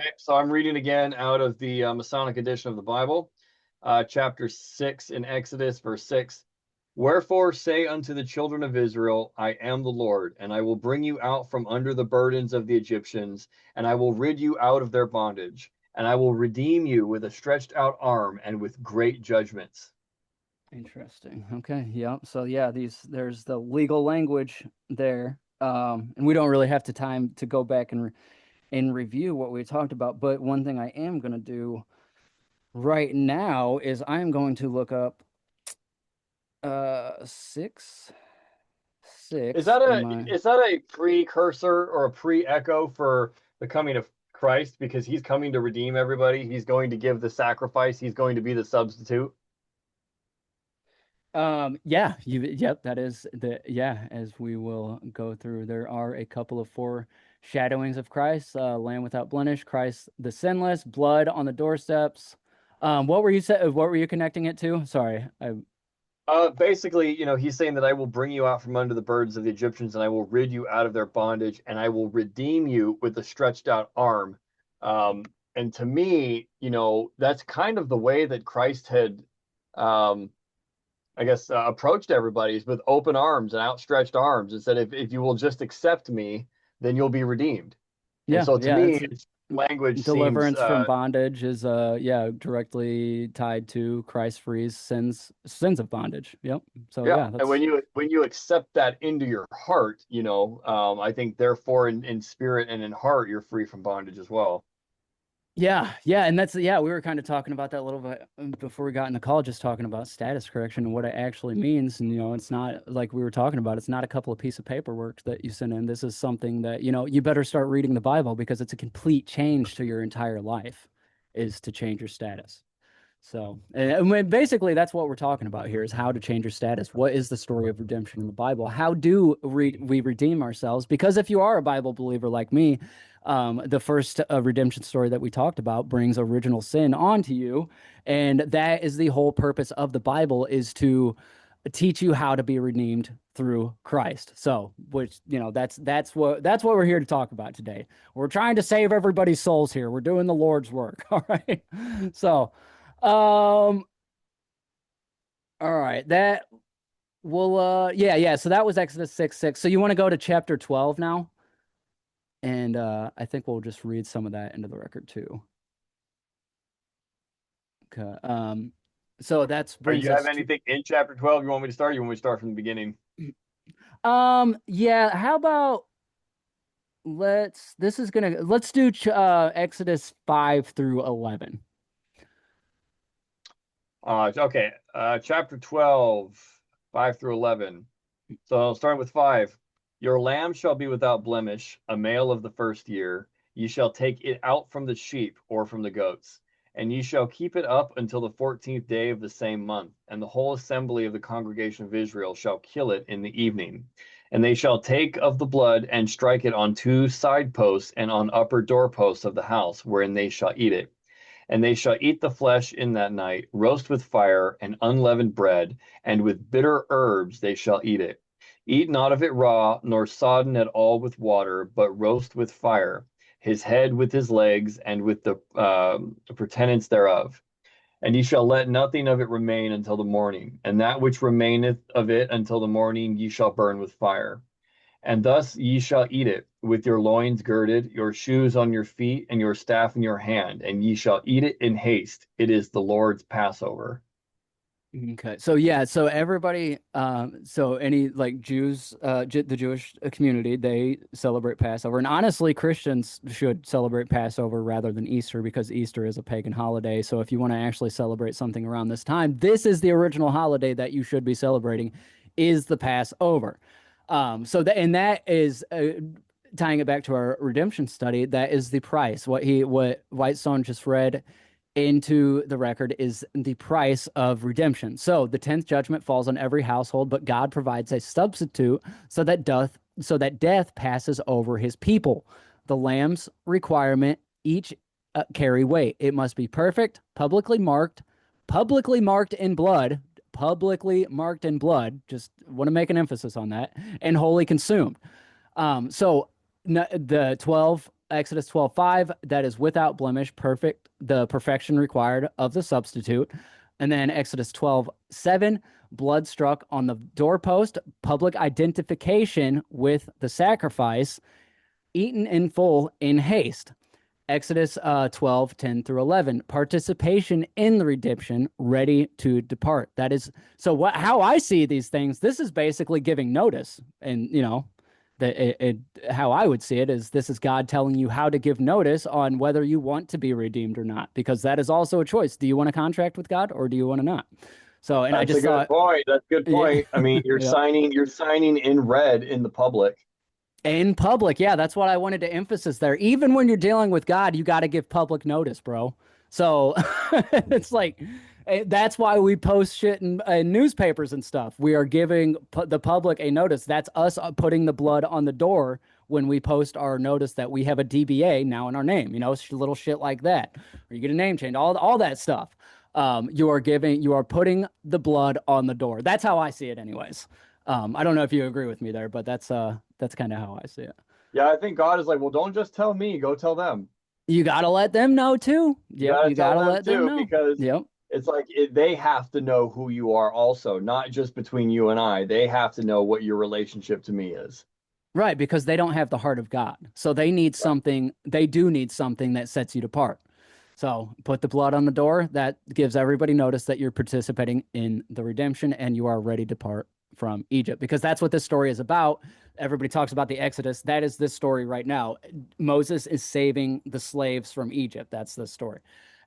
Okay, so I'm reading again out of the Masonic edition of the Bible, chapter 6 in Exodus, verse 6. Wherefore say unto the children of Israel, I am the Lord, and I will bring you out from under the burdens of the Egyptians, and I will rid you out of their bondage, and I will redeem you with a stretched out arm and with great judgments. Interesting. Okay. Yeah. So yeah, there's the legal language there, and we don't really have time to go back and review what we talked about. But one thing I am going to do right now is I'm going to look up 6. Is that a precursor or a pre-echo for the coming of Christ, because he's coming to redeem everybody? He's going to give the sacrifice. He's going to be the substitute. That is as we will go through, there are a couple of foreshadowings of Christ, Lamb without blemish, Christ the sinless, blood on the doorsteps. What were you connecting it to? Sorry. Basically, he's saying that I will bring you out from under the burdens of the Egyptians, and I will rid you out of their bondage, and I will redeem you with a stretched out arm. And to me, that's kind of the way that Christ had, approached everybody, is with open arms and outstretched arms, and said, if you will just accept me, then you'll be redeemed. Yeah. And so to me, it's language deliverance from bondage is directly tied to Christ frees sins of bondage. Yep. So and when you accept that into your heart, I think therefore in spirit and in heart you're free from bondage as well. Yeah, and we were kind of talking about that a little bit before we got in the call, just talking about status correction and what it actually means. And it's not like we were talking about, it's not a couple of pieces of paperwork that you send in. This is something that you better start reading the Bible, because it's a complete change to your entire life, is to change your status. So, and basically that's what we're talking about here, is how to change your status. What is the story of redemption in the Bible? How do we redeem ourselves? Because if you are a Bible believer like me, the first redemption story that we talked about brings original sin onto you. And that is the whole purpose of the Bible, is to teach you how to be redeemed through Christ. So, which, that's what we're here to talk about today. We're trying to save everybody's souls here. We're doing the Lord's work. All right. So, all right, Well, yeah. So that was Exodus 6:6. So you want to go to chapter 12 now? And I think we'll just read some of that into the record too. Okay. So that Are brings you have us to anything in chapter 12 you want me to start? You want me to start from the beginning? yeah, how about let's do Exodus 5 through 11. Okay. Chapter 12, 5 through 11. So I'll start with 5. Your lamb shall be without blemish, a male of the first year. Ye shall take it out from the sheep or from the goats, and ye shall keep it up until the 14th day of the same month. And the whole assembly of the congregation of Israel shall kill it in the evening. And they shall take of the blood and strike it on 2 side posts and on upper doorposts of the house, wherein they shall eat it. And they shall eat the flesh in that night, roast with fire and unleavened bread, and with bitter herbs they shall eat it. Eat not of it raw, nor sodden at all with water, but roast with fire, his head with his legs, and with the pretenance thereof. And ye shall let nothing of it remain until the morning, and that which remaineth of it until the morning ye shall burn with fire. And thus ye shall eat it, with your loins girded, your shoes on your feet, and your staff in your hand, and ye shall eat it in haste. It is the Lord's Passover. Okay. So yeah, so everybody so any like Jews the Jewish community, they celebrate Passover. And honestly, Christians should celebrate Passover rather than Easter because Easter is a pagan holiday. So if you want to actually celebrate something around this time, this is the original holiday that you should be celebrating is the Passover. So that and that is tying it back to our redemption study, that is the price. What Whitestone just read into the record is the price of redemption. So the 10th judgment falls on every household, but God provides a substitute so that death passes over his people. The lamb's requirement each carry weight. It must be perfect, publicly marked in blood, just want to make an emphasis on that, and wholly consumed. So the 12 Exodus 12:5, that is without blemish, perfect, the perfection required of the substitute. And then Exodus 12:7, blood struck on the doorpost, public identification with the sacrifice, eaten in full in haste. Exodus 12:10 through 11, participation in the redemption, ready to depart. That is, so how I see these things, this is basically giving notice. And, how I would see it is this is God telling you how to give notice on whether you want to be redeemed or not, because that is also a choice. Do you want to contract with God or do you want to not? So, and That's I just a good point. That's a good point. Yeah. I mean, you're signing in red in the public. In public, yeah, that's what I wanted to emphasize there. Even when you're dealing with God, you got to give public notice, bro. So it's like that's why we post shit in newspapers and stuff. We are giving the public a notice. That's us putting the blood on the door when we post our notice that we have a DBA now in our name. Little shit like that, or you get a name change, all that stuff. You are putting the blood on the door. That's how I see it, anyways. I don't know if you agree with me there, but that's kind of how I see it. Yeah, I think God is like, well, don't just tell me, go tell them. You gotta let them know too. Yep, you gotta let them know because yep. It's like they have to know who you are also, not just between you and I. They have to know what your relationship to me is. Right, because they don't have the heart of God. So they need something, they do need something that sets you apart. So put the blood on the door. That gives everybody notice that you're participating in the redemption and you are ready to depart from Egypt, because that's what this story is about. Everybody talks about the Exodus. That is this story right now. Moses is saving the slaves from Egypt. That's the story.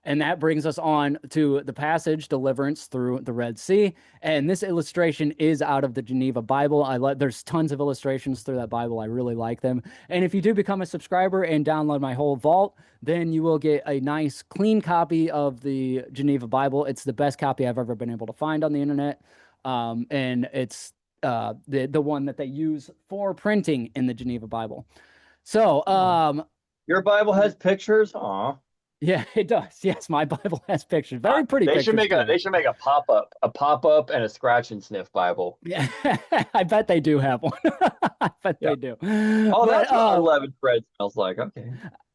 And that brings us on to the passage, deliverance through the Red Sea. And this illustration is out of the Geneva Bible. There's tons of illustrations through that Bible. I really like them. And if you do become a subscriber and download my whole vault, then you will get a nice, clean copy of the Geneva Bible. It's the best copy I've ever been able to find on the internet. And it's the one that they use for printing in the Geneva Bible. So, your Bible has pictures? Aw. Yeah, it does. Yes, my Bible has pictures. Very pretty pictures. They should make a pop-up and a scratch and sniff Bible. Yeah, I bet they do have one. I bet they do. Oh, but, that's what unleavened bread smells like. Okay.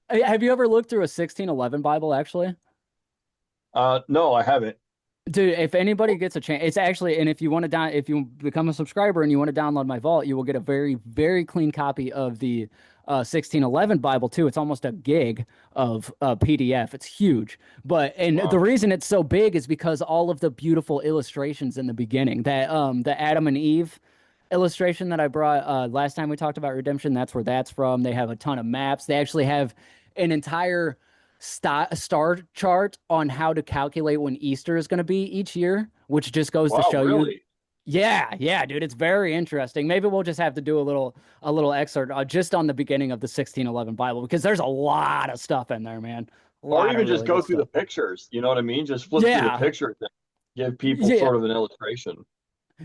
Have you ever looked through a 1611 Bible, actually? No, I haven't. Dude, if anybody gets a chance, it's actually, and if you want to down, if you become a subscriber and you want to download my vault, you will get a very, very clean copy of the 1611 Bible too. It's almost a gig of PDF. It's huge. And the Wow. reason it's so big is because all of the beautiful illustrations in the beginning, that the Adam and Eve illustration that I brought last time we talked about redemption, that's where that's from. They have a ton of maps. They actually have an entire star chart on how to calculate when Easter is going to be each year, which just goes to Wow, show you. really? Yeah, yeah, dude, it's very interesting. Maybe we'll just have to do a little excerpt just on the beginning of the 1611 Bible because there's a lot of stuff in there, man. A Or lot of even just really go good through the stuff. pictures. You know what I mean? Just flip through the Yeah, pictures and give people yeah, sort of an illustration.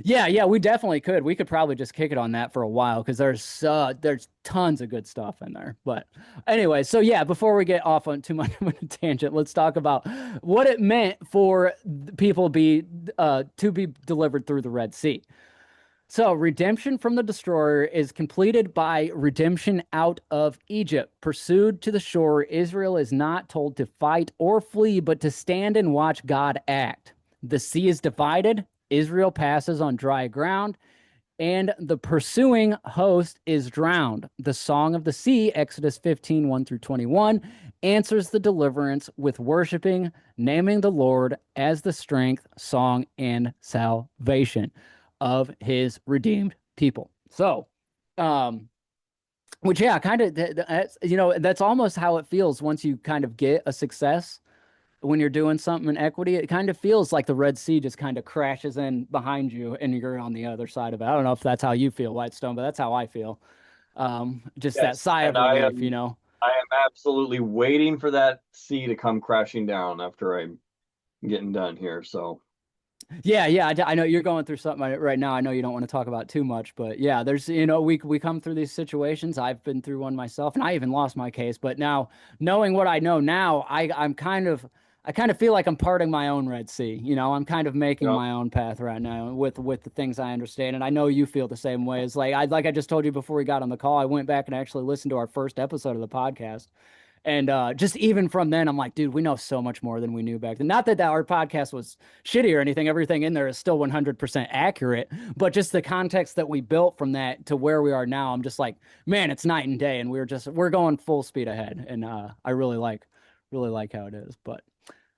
yeah, we definitely could. We could probably just kick it on that for a while because there's tons of good stuff in there. But anyway, so yeah, before we get off on too much of a tangent, let's talk about what it meant for people to be delivered through the Red Sea. So, redemption from the destroyer is completed by redemption out of Egypt. Pursued to the shore, Israel is not told to fight or flee, but to stand and watch God act. The sea is divided, Israel passes on dry ground, and the pursuing host is drowned. The song of the sea, Exodus 15, 1 through 21, answers the deliverance with worshiping, naming the Lord as the strength, song, and salvation of his redeemed people. So, um, which yeah, kind of that's almost how it feels once you kind of get a success when you're doing something in equity. It kind of feels like the Red Sea just kind of crashes in behind you and you're on the other side of it. I don't know if that's how you feel, Whitestone, but that's how I feel. Just that Yes. sigh of And relief, you know. I am absolutely waiting for that sea to come crashing down after I'm getting done here. So Yeah, yeah, I know you're going through something right now. I know you don't want to talk about too much, but yeah, there's we come through these situations. I've been through one myself, and I even lost my case. But now, knowing what I know now, I kind of feel like I'm parting my own Red Sea. I'm kind of making yeah. my own path right now with the things I understand, and I know you feel the same way. It's like I just told you before we got on the call. I went back and actually listened to our first episode of the podcast. And just even from then, I'm like, dude, we know so much more than we knew back then. Not that our podcast was shitty or anything. Everything in there is still 100% accurate, but just the context that we built from that to where we are now, I'm just like, man, it's night and day. And we're going full speed ahead. And I really like how it is. But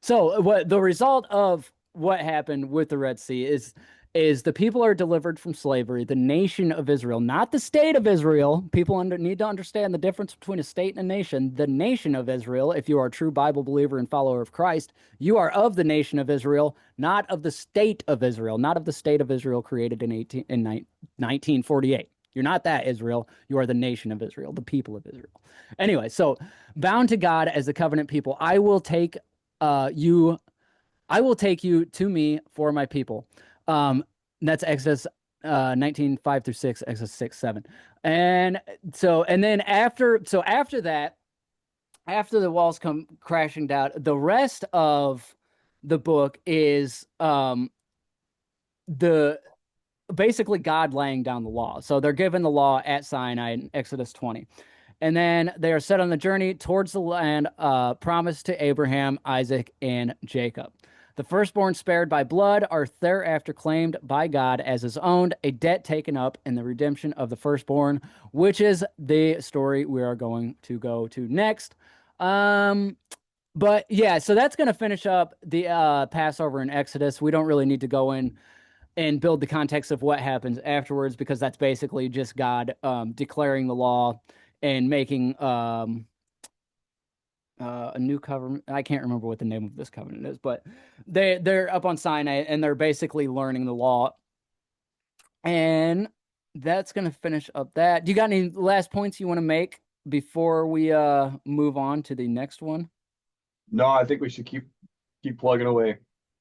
so what the result of what happened with the Red Sea is the people are delivered from slavery, the nation of Israel, not the state of Israel. People need to understand the difference between a state and a nation. The nation of Israel, if you are a true Bible believer and follower of Christ, you are of the nation of Israel, not of the state of Israel, not of the state of Israel created in 1948. You're not that Israel. You are the nation of Israel, the people of Israel. Anyway, so bound to God as the covenant people, you I will take you to me for my people. That's Exodus 19, 5 through 6, Exodus 6, 7. And then after that, after the walls come crashing down, the rest of the book is the basically God laying down the law. So they're given the law at Sinai in Exodus 20. And then they are set on the journey towards the land promised to Abraham, Isaac, and Jacob. The firstborn spared by blood are thereafter claimed by God as his own, a debt taken up in the redemption of the firstborn, which is the story we are going to go to next. But yeah, so that's going to finish up the Passover in Exodus. We don't really need to go in and build the context of what happens afterwards because that's basically just God declaring the law and making a new covenant. I can't remember what the name of this covenant is, but they're up on Sinai and they're basically learning the law. And that's gonna finish up that. Do you got any last points you want to make before we move on to the next one? No, I think we should keep plugging away.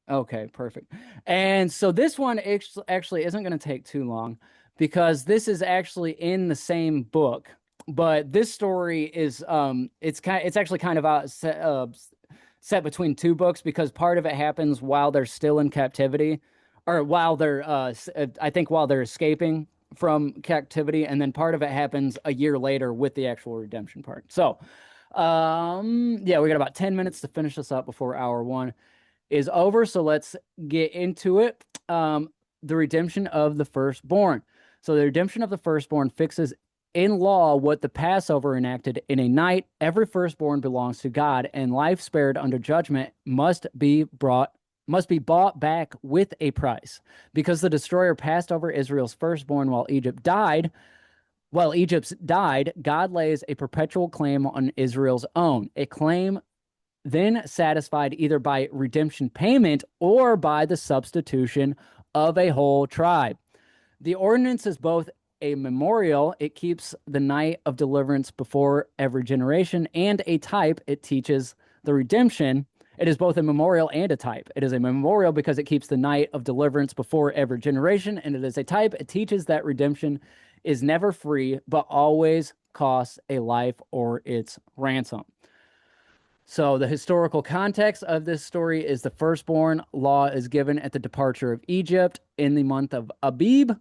Okay, perfect. And so this one actually isn't going to take too long because this is actually in the same book, but this story is it's actually kind of set between two books because part of it happens while they're still in captivity or while they're I think while they're escaping from captivity, and then part of it happens a year later with the actual redemption part. So yeah, we got about 10 minutes to finish this up before hour one. is over. So let's get into it. The redemption of the firstborn. So the redemption of the firstborn fixes in law what the Passover enacted. In a night, every firstborn belongs to God, and life spared under judgment must be bought back with a price. Because the destroyer passed over Israel's firstborn while Egypt's died, God lays a perpetual claim on Israel's own, a claim then satisfied either by redemption payment or by the substitution of a whole tribe. The ordinance is both a memorial, it keeps the night of deliverance before every generation, and a type, it teaches the redemption. It is both a memorial and a type. It is a memorial because it keeps the night of deliverance before every generation, and it is a type. It teaches that redemption is never free, but always costs a life or its ransom. So the historical context of this story is the firstborn law is given at the departure of Egypt in the month of Abib,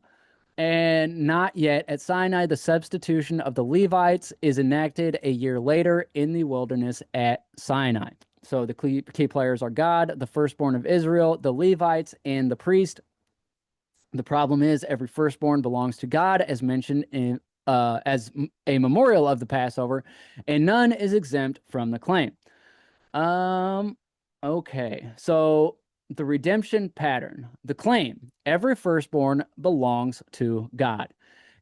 and not yet at Sinai. The substitution of the Levites is enacted a year later in the wilderness at Sinai. So the key players are God, the firstborn of Israel, the Levites, and the priest. The problem is every firstborn belongs to God, as mentioned in as a memorial of the Passover, and none is exempt from the claim. Okay, so the redemption pattern, the claim, every firstborn belongs to God.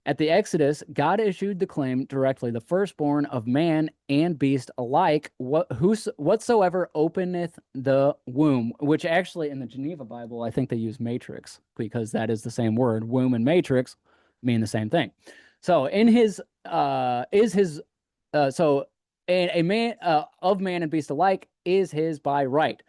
At the Exodus, God issued the claim directly, the firstborn of man and beast alike, whatsoever openeth the womb, which actually in the Geneva Bible, I think they use matrix because that is the same word. Womb and matrix mean the same thing. So in his, and a man of man and beast alike is his by right.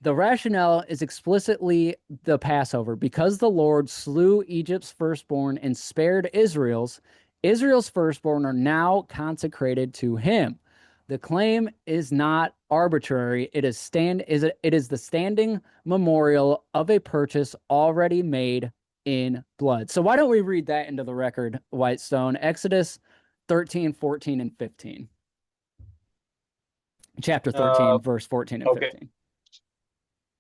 The rationale is explicitly the Passover. Because the Lord slew Egypt's firstborn and spared Israel's firstborn are now consecrated to him. The claim is not arbitrary. It is the standing memorial of a purchase already made in blood. So why don't we read that into the record, Whitestone? Exodus 13, 14, and 15. Chapter 13, verse 14 and 15.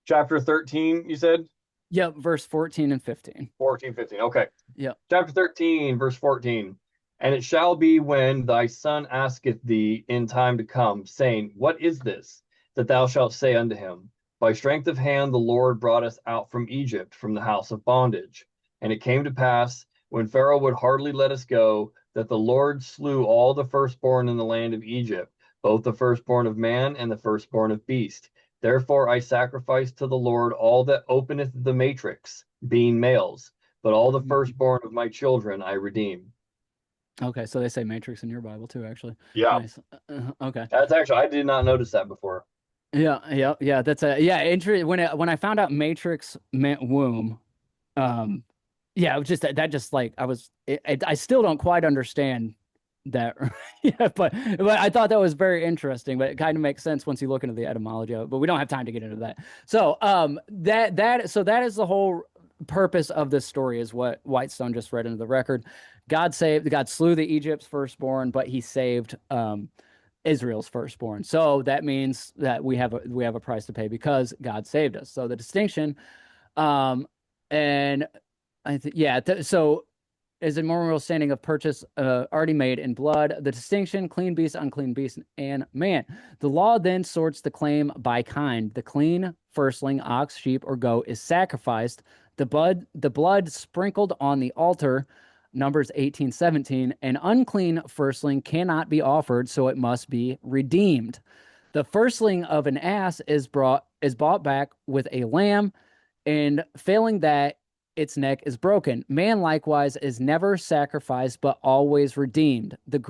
Chapter 13, you said? Yep, verse 14 and 15. 14, 15, okay. Yep. Chapter 13, verse 14. And it shall be when thy son asketh thee in time to come, saying, What is this? That thou shalt say unto him, By strength of hand the Lord brought us out from Egypt, from the house of bondage. And it came to pass, when Pharaoh would hardly let us go, that the Lord slew all the firstborn in the land of Egypt, both the firstborn of man and the firstborn of beast. Therefore I sacrifice to the Lord all that openeth the matrix, being males, but all the firstborn of my children I redeem. Okay, so they say matrix in your Bible too, actually. Yeah. Nice. Okay. That's actually, I did not notice that before. Yeah. That's when I found out matrix meant womb, yeah, it was just that just like I still don't quite understand that. Yeah, but I thought that was very interesting, but it kind of makes sense once you look into the etymology of it, but we don't have time to get into that. So that is the whole purpose of this story, is what Whitestone just read into the record. God slew the Egypt's firstborn, but he saved Israel's firstborn. So that means that we have a price to pay because God saved us. So the distinction, and I think so is a memorial standing of purchase already made in blood. The distinction, clean beast, unclean beast, and man. The law then sorts the claim by kind. The clean firstling, ox, sheep, or goat is sacrificed. The blood sprinkled on the altar, Numbers 18:17. An unclean firstling cannot be offered, so it must be redeemed. The firstling of an ass is bought back with a lamb, and failing that, its neck is broken. Man likewise is never sacrificed, but always redeemed. The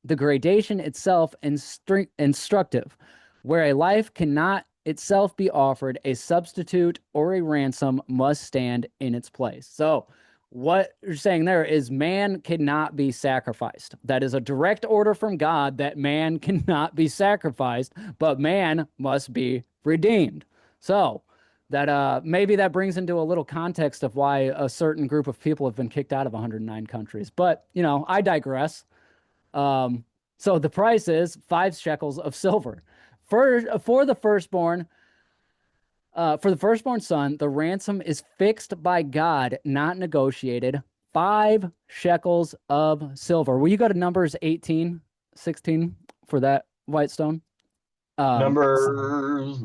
gradation itself instructive. Where a life cannot itself be offered, a substitute or a ransom must stand in its place. So what you're saying there is man cannot be sacrificed. That is a direct order from God that man cannot be sacrificed, but man must be redeemed. So that maybe that brings into a little context of why a certain group of people have been kicked out of 109 countries. But, I digress. So the price is 5 shekels of silver. For the firstborn, For the firstborn son, the ransom is fixed by God, not negotiated. 5 shekels of silver. Will you go to Numbers 18, 16 for that, Whitestone? Numbers.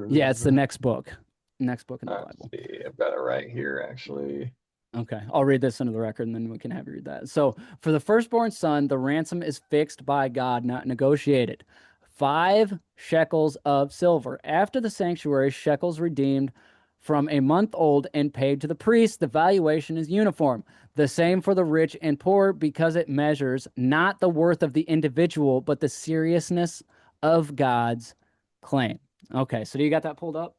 Yeah, it's the next book. Next book in the Let's Bible. see. I've got it right here, actually. Okay, I'll read this into the record and then we can have you read that. So, for the firstborn son, the ransom is fixed by God, not negotiated. 5 shekels of silver. After the sanctuary, shekels redeemed from a month old and paid to the priest. The valuation is uniform. The same for the rich and poor because it measures not the worth of the individual, but the seriousness of God's claim. Okay, so do you got that pulled up?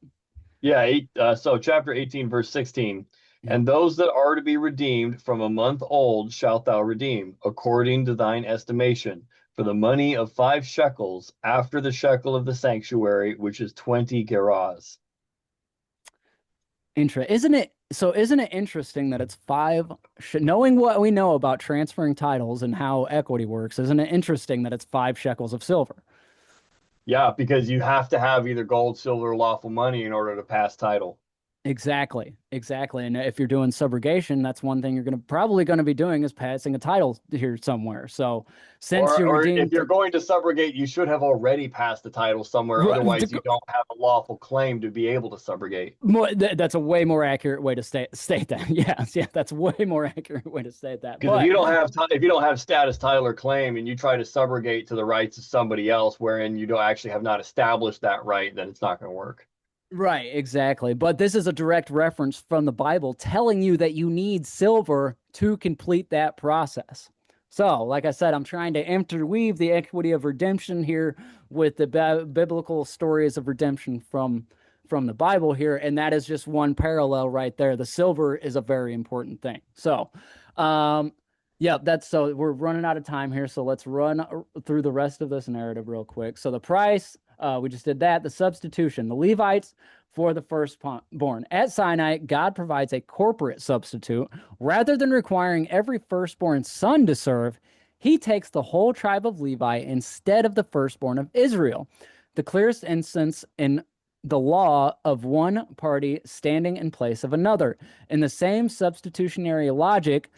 Yeah, so chapter 18, verse 16. And those that are to be redeemed from a month old shalt thou redeem, according to thine estimation, for the money of 5 shekels, after the shekel of the sanctuary, which is 20 gerahs. Isn't it interesting that it's 5 knowing what we know about transferring titles and how equity works, isn't it interesting that it's 5 shekels of silver? Yeah, because you have to have either gold, silver, or lawful money in order to pass title. Exactly. And if you're doing subrogation, that's one thing you're probably going to be doing is passing a title here somewhere. So since you're Or if redeemed, you're going to subrogate, you should have already passed the title somewhere. Otherwise, you don't have a lawful claim to be able to subrogate. That's a way more accurate way to state that. Yes, yeah, that's way more accurate way to state that. Because if you don't have status title or claim, and you try to subrogate to the rights of somebody else, wherein you don't actually have not established that right, then it's not going to work. Right, exactly. But this is a direct reference from the Bible telling you that you need silver to complete that process. So, like I said, I'm trying to interweave the equity of redemption here with the biblical stories of redemption from the Bible here, and that is just one parallel right there. The silver is a very important thing. So, yeah, so we're running out of time here, so let's run through the rest of this narrative real quick. So the price, we just did that. The substitution, the Levites for the firstborn. At Sinai, God provides a corporate substitute. Rather than requiring every firstborn son to serve, he takes the whole tribe of Levi instead of the firstborn of Israel. The clearest instance in the law of one party standing in place of another. In the same substitutionary logic,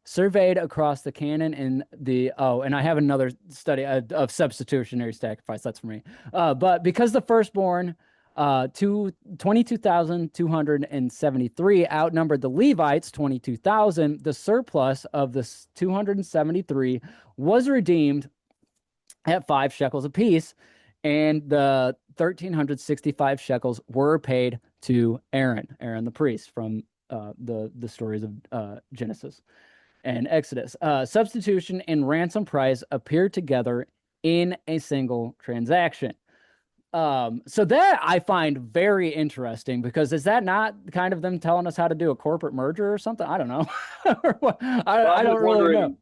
surveyed across the canon in the and I have another study of substitutionary sacrifice. That's for me. But because the firstborn, 22,273 outnumbered the Levites, 22,000, the surplus of the 273 was redeemed at 5 shekels apiece, and the 1,365 shekels were paid to Aaron the priest from the stories of Genesis and Exodus. Substitution and ransom price appear together in a single transaction. So that I find very interesting, because is that not kind of them telling us how to do a corporate merger or something? I don't know. I don't really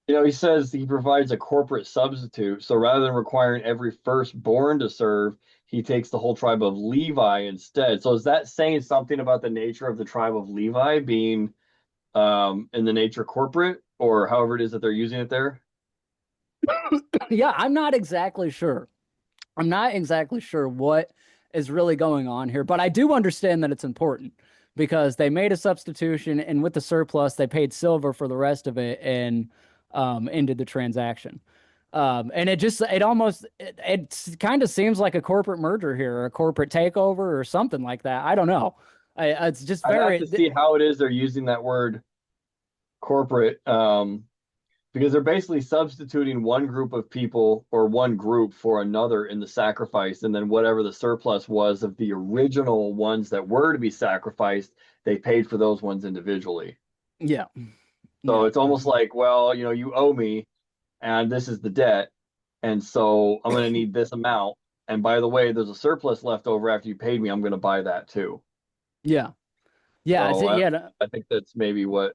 know. He says he provides a corporate substitute. So rather than requiring every firstborn to serve, he takes the whole tribe of Levi instead. So is that saying something about the nature of the tribe of Levi being in the nature corporate, or however it is that they're using it there? Yeah, I'm not exactly sure what is really going on here, but I do understand that it's important, because they made a substitution, and with the surplus they paid silver for the rest of it, and ended the transaction. And it almost kind of seems like a corporate merger here, or a corporate takeover or something like that. I don't know. It's just very. I have to see how it is they're using that word corporate, because they're basically substituting one group of people or one group for another in the sacrifice, and then whatever the surplus was of the original ones that were to be sacrificed, they paid for those ones individually. Yeah. So it's almost like, well, you owe me, and this is the debt, and so I'm going to need this amount. And by the way, there's a surplus left over after you paid me. I'm going to buy that too. Yeah. Yeah. So I think that's maybe what,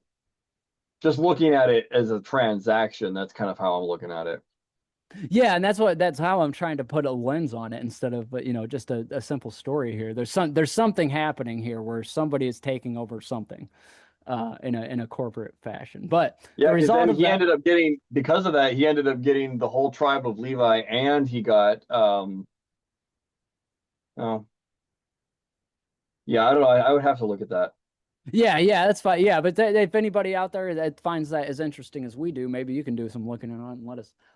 just looking at it as a transaction, that's kind of how I'm looking at it. Yeah, and that's how I'm trying to put a lens on it, instead of, just a simple story here. There's something happening here where somebody is taking over something in a corporate fashion. But yeah, the result of he ended up getting, because of that, he ended up getting the whole tribe of Levi, and he got Yeah, I don't know. I would have to look at that. Yeah, that's fine. Yeah, but if anybody out there that finds that as interesting as we do, maybe you can do some looking on and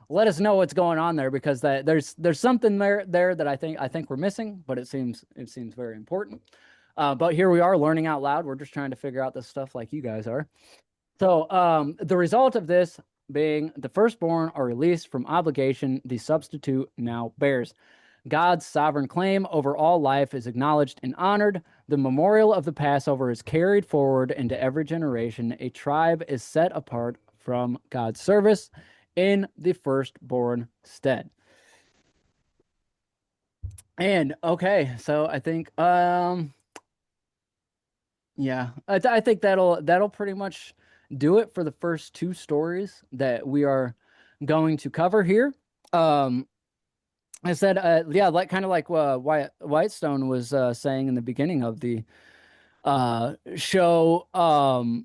let us know what's going on there, because there's something there that I think we're missing, but it seems very important. But here we are learning out loud. We're just trying to figure out this stuff like you guys are. So the result of this being the firstborn are released from obligation the substitute now bears. God's sovereign claim over all life is acknowledged and honored. The memorial of the Passover is carried forward into every generation. A tribe is set apart from God's service in the firstborn stead. And okay, so I think yeah, I think that'll pretty much do it for the first two stories that we are going to cover here. I said, yeah, like kind of like Whitestone was saying in the beginning of the show.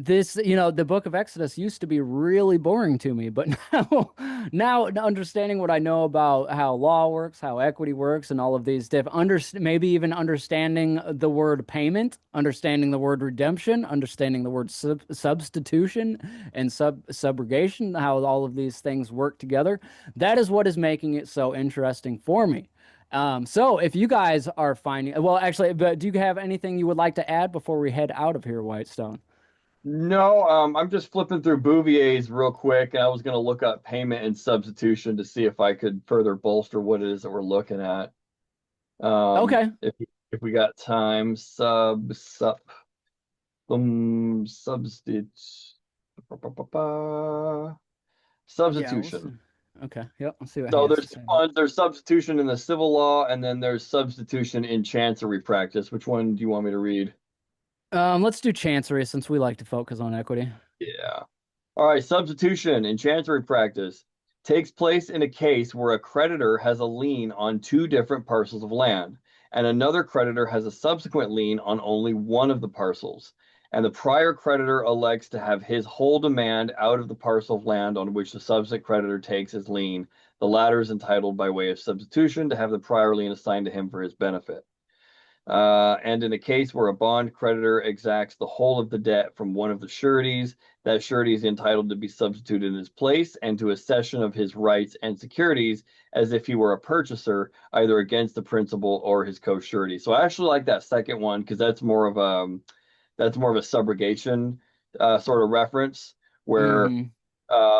This, the book of Exodus used to be really boring to me, but now understanding what I know about how law works, how equity works, and all of these maybe even understanding the word payment, understanding the word redemption, understanding the word substitution and subrogation, how all of these things work together. That is what is making it so interesting for me. So if you guys are finding, well, actually, but do you have anything you would like to add before we head out of here, Whitestone? No, I'm just flipping through Bouvier's real quick, and I was going to look up payment and substitution to see if I could further bolster what it is that we're looking at. Okay. If we got time, substitute. Substitution. Yeah, okay. Yep. Let's see what So he has there's to say. there's substitution in the civil law, and then there's substitution in chancery practice. Which one do you want me to read? Let's do chancery since we like to focus on equity. Yeah. All right. Substitution in chancery practice takes place in a case where a creditor has a lien on two different parcels of land, and another creditor has a subsequent lien on only one of the parcels. And the prior creditor elects to have his whole demand out of the parcel of land on which the subsequent creditor takes his lien. The latter is entitled by way of substitution to have the prior lien assigned to him for his benefit. And in a case where a bond creditor exacts the whole of the debt from one of the sureties, that surety is entitled to be substituted in his place and to a cession of his rights and securities as if he were a purchaser, either against the principal or his co-surety. So I actually like that second one because that's more of a subrogation sort of reference where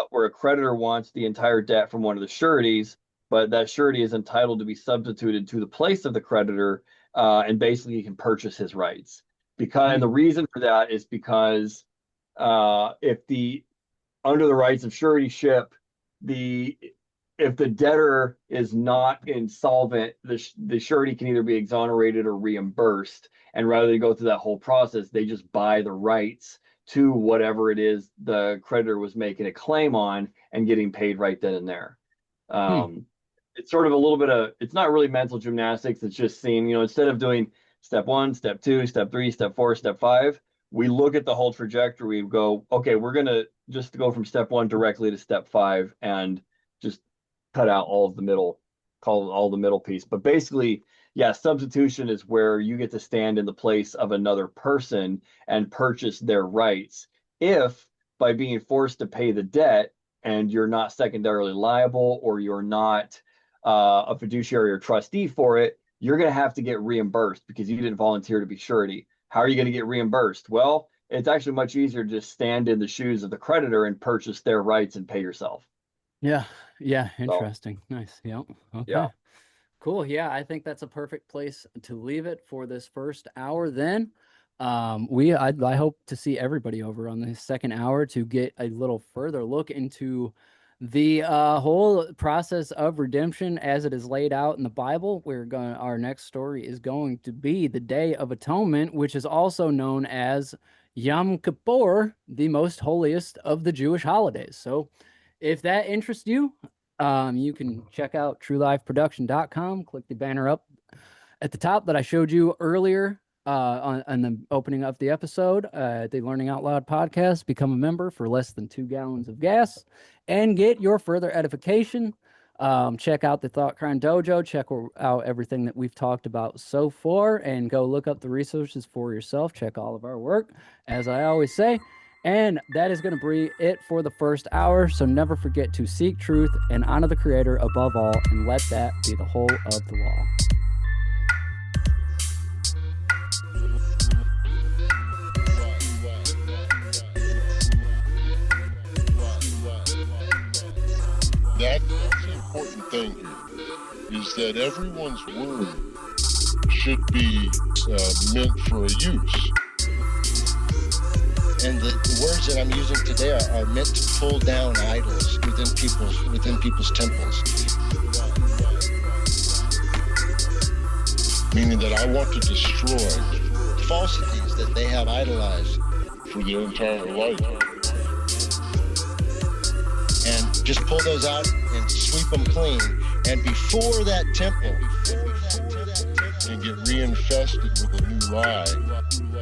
where a creditor wants the entire debt from one of the sureties, but that surety is entitled to be substituted to the place of the creditor. And basically he can purchase his rights. And the reason for that is because if under the rights of suretyship, if the debtor is not insolvent, the surety can either be exonerated or reimbursed. And rather than go through that whole process, they just buy the rights to whatever it is the creditor was making a claim on and getting paid right then and there. It's sort of a little bit of, it's not really mental gymnastics. It's just seeing, instead of doing step 1, step 2, step 3, step 4, step 5, we look at the whole trajectory and go, okay, we're going to just go from step 1 directly to step 5 and just cut out all of the middle, call it all the middle piece. But basically, yeah, substitution is where you get to stand in the place of another person and purchase their rights. If by being forced to pay the debt and you're not secondarily liable or you're not a fiduciary or trustee for it, you're going to have to get reimbursed because you didn't volunteer to be surety. How are you going to get reimbursed? Well, it's actually much easier to just stand in the shoes of the creditor and purchase their rights and pay yourself. Yeah. Interesting. So, nice. Yep. Okay. Yeah. Cool. Yeah, I think that's a perfect place to leave it for this first hour then. I hope to see everybody over on the second hour to get a little further look into the whole process of redemption as it is laid out in the Bible. Our next story is going to be the Day of Atonement, which is also known as Yom Kippur, the most holiest of the Jewish holidays. So if that interests you, you can check out truelifeproduction.com, click the banner up at the top that I showed you earlier on the opening of the episode, the Learning Out Loud podcast. Become a member for less than 2 gallons of gas and get your further edification. Check out the Thought Crime Dojo. Check out everything that we've talked about so far, and go look up the resources for yourself. Check all of our work, as I always say. And that is going to be it for the first hour. So never forget to seek truth and honor the Creator above all, and let that be the whole of the law. That's the important thing here, is that everyone's word should be meant for a use. And the words that I'm using today are meant to pull down idols within people's temples. Meaning that I want to destroy Falsities that they have idolized. for their entire life. And just pull those out and sweep them clean. And before that temple, And get reinfested with a new lie.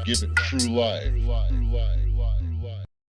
Give it true life.